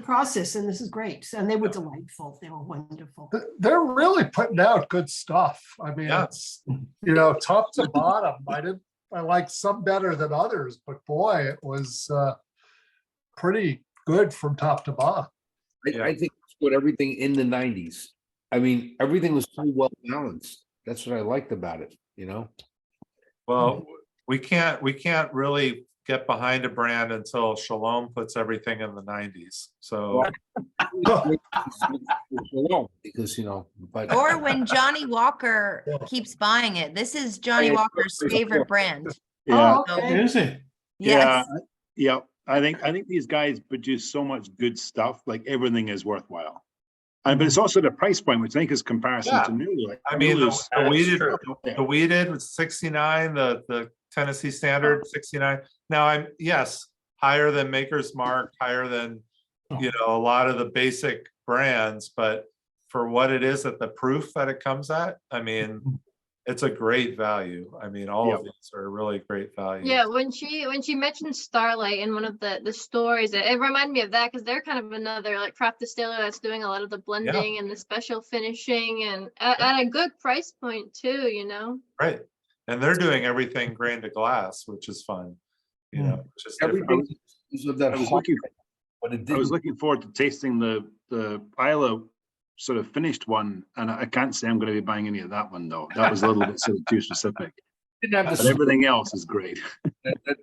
process, and this is great. And they were delightful. They were wonderful. They're really putting out good stuff. I mean, it's, you know, top to bottom. I like some better than others, but boy, it was pretty good from top to bottom. I think it's put everything in the 90s. I mean, everything was so well balanced. That's what I liked about it, you know? Well, we can't really get behind a brand until Shalom puts everything in the 90s. So because, you know, but Or when Johnny Walker keeps buying it. This is Johnny Walker's favorite brand. Oh, So- okay. Is it? Yes. Yeah. I think these guys produce so much good stuff, like everything is worthwhile. But it's also the price point, which I think is comparison to New. Like, I mean, Newell's- the weeded was 69, the Tennessee Standard 69. Now I'm higher than Maker's Mark, higher than you know a lot of the basic brands, but for what it is at the proof that it comes at, I mean, it's a great value. I mean, all of these are really great value. yeah, when she mentioned Starlight in one of the stories, it reminded me of that because they're kind of another like craft distiller that's doing a lot of the blending and the special finishing and at a good price point too, you know. Right. And they're doing everything grain to glass, which is fun. You know, just everything is of that I was heart, looking but it I was didn't. looking forward to tasting the Isla sort of finished one, and I can't say I'm going to be buying any of that one though. That was a little bit sort of too specific. Didn't have But the everything else is great.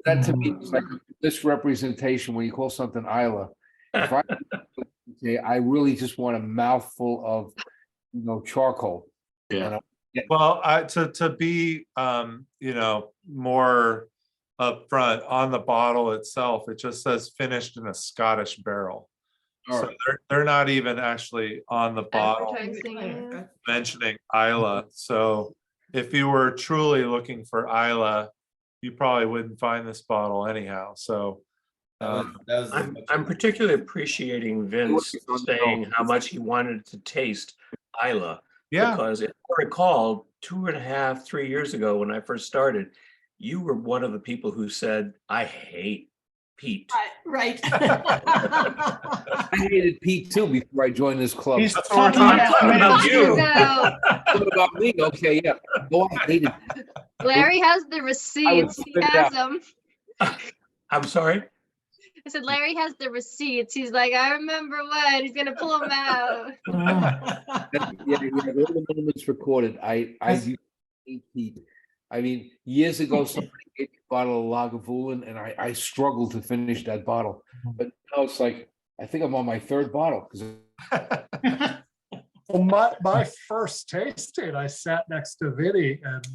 that to me is like this representation when you call something Isla. If I say I really just want a mouthful of charcoal. Yeah. Well, to be more upfront on the bottle itself, it just says finished in a Scottish barrel. So they're not even actually on the bottle mentioning Islay. So if you were truly looking for Islay, you probably wouldn't find this bottle anyhow. So I'm particularly appreciating Vince saying how much he wanted to taste Islay. Yeah. Because if I recall, 2.5, 3 years ago when I first started, you were one of the people who said, I hate peat. Right. I hated Pete too before I joined this club. He's That's what we're talking talking about about. you. What about me? Okay, yeah. No, I hated Pete. Larry has the receipts. He figure it has out. them. I'm sorry? I said Larry has the receipts. He's like, I remember when. He's gonna pull them out. Yeah, all the moments recorded. I do hate Pete. I mean, years ago, somebody gave me a bottle of Lagavulin, and I struggled to finish that bottle. But now it's like, I think I'm on my third bottle. Well, my first tasting, I sat next to Vinny, and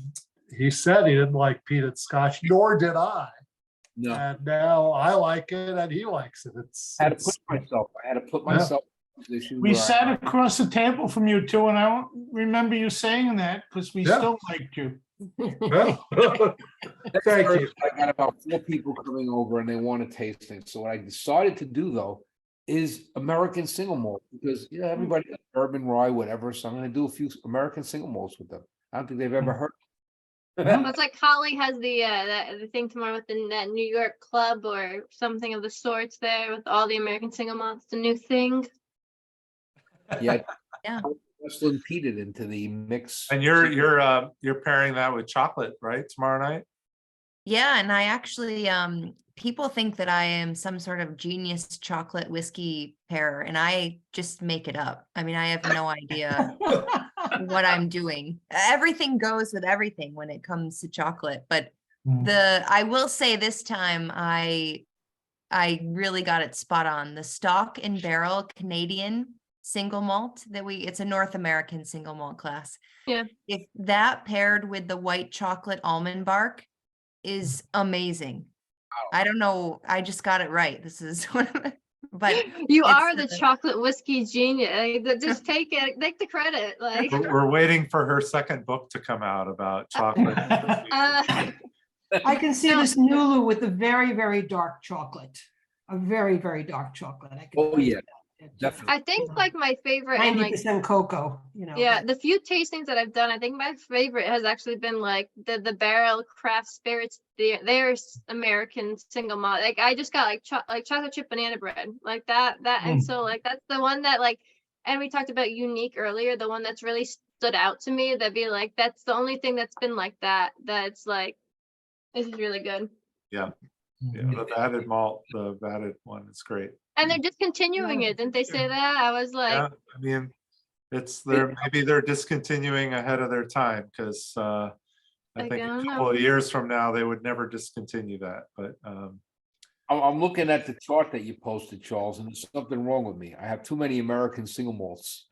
he said he didn't like peated Scotch, nor did I. No. And now I like it, and he likes it. I had to put myself in a position We where sat across the table from you too, and I don't remember you saying that because we Yeah. still liked you. Thank you. I got about 4 people coming over and they want a tasting. So what I decided to do though is American single malt, because everybody has bourbon, rye, whatever. So I'm going to do a few American single malts with them. I don't think they've ever heard. It's like Holly has the thing tomorrow with that New York club or something of the sorts there with all the American single malts. The new thing. Yeah. Yeah. Westland peated into the mix. And you're pairing that with chocolate, right? Tomorrow night. Yeah, and I actually people think that I am some sort of genius chocolate whiskey pairer, and I just make it up. I mean, I have no idea what I'm doing. Everything goes with everything when it comes to chocolate, but I will say this time I really got it spot on. The stock and barrel Canadian single malt it's a North American single malt class. Yeah. If that paired with the white chocolate almond bark is amazing. I don't know. I just got it right. This is but you are the chocolate whiskey genius. Just take it, take the credit. Like We're waiting for her second book to come out about chocolate. I can see this Nulu with a very, very dark chocolate. A very, very dark chocolate. Oh yeah, definitely. I think like my favorite and like 90% cocoa, Yeah, the few tastings that I've done, I think my favorite has actually been like the Barrel Craft Spirits. Their American single malt. Like I just got like chocolate chip banana bread, like that, and so like that's the one that like, and we talked about unique earlier. The one that's really stood out to me. That'd be like that's the only thing that's been like that. That's like this is really good. Yeah, the vatted malt, the vatted one is great. And they're discontinuing it, didn't they say that? I was like, Yeah, I mean, maybe they're discontinuing ahead of their time because I think a couple of years from now they would never discontinue that. But I'm looking at the chart that you posted, Charles, and there's something wrong with me. I have too many American single malts.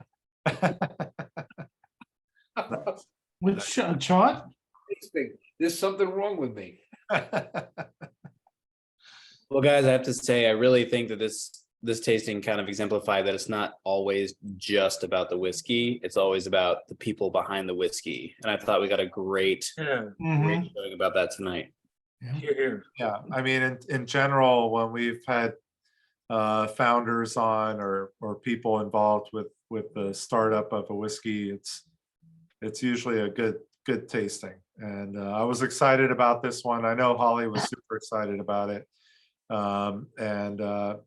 Which chart? There's something wrong with me. Well, guys, I have to say, I really think that this tasting kind of exemplified that it's not always just about the whiskey. It's always about the people behind the whiskey. And I thought we got a great showing about that tonight. Yeah, I mean, in general, when we've had founders on or people involved with the startup of a whiskey, it's usually a good tasting. And I was excited about this one. I know Holly was super excited about it. And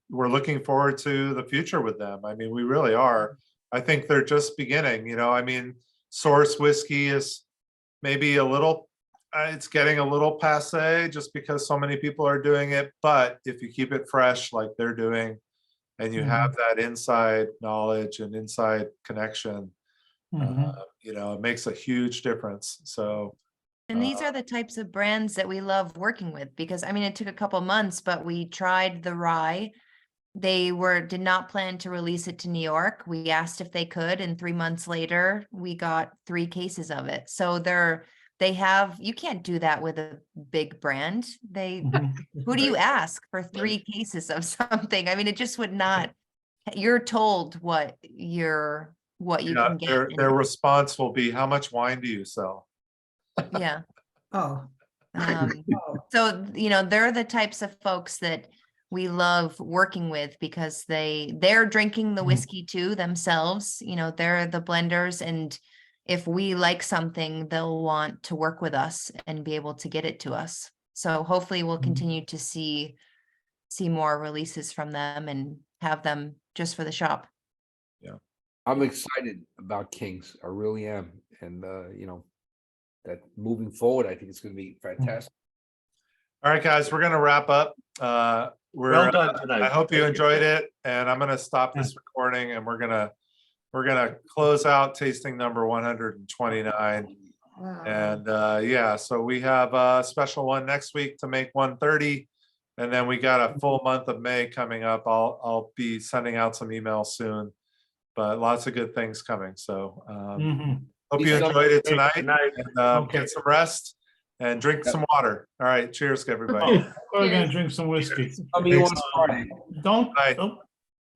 we're looking forward to the future with them. I mean, we really are. I think they're just beginning, I mean, source whiskey is maybe a little, it's getting a little passe just because so many people are doing it. But if you keep it fresh, like they're doing, and you have that inside knowledge and inside connection, you know, it makes a huge difference. So, And these are the types of brands that we love working with, because I mean, it took a couple months, but we tried the rye. They did not plan to release it to New York. We asked if they could, and 3 months later, we got 3 cases of it. So you can't do that with a big brand. Who do you ask for 3 cases of something? I mean, it just would not, you're told what you can get. their response will be, how much wine do you sell? Yeah. Oh. So, you know, they're the types of folks that we love working with, because they're drinking the whiskey too themselves. You know, they're the blenders, and if we like something, they'll want to work with us and be able to get it to us. So hopefully we'll continue to see more releases from them and have them just for the shop. Yeah. I'm excited about Kings. I really am. And, you know, that moving forward, I think it's going to be fantastic. All right, guys, we're going to wrap up. Well done tonight. I hope you Thank you. enjoyed it, and I'm going to stop this recording, and we're going to close out tasting number 129. And yeah, so we have a special one next week to make 130, and then we got a full month of May coming up. I'll be sending out some emails soon, but lots of good things coming. So hope you enjoyed it tonight, and get some rest and drink some water. All right, cheers, everybody. We're gonna drink some whiskey. Tell me you want Friday. Don't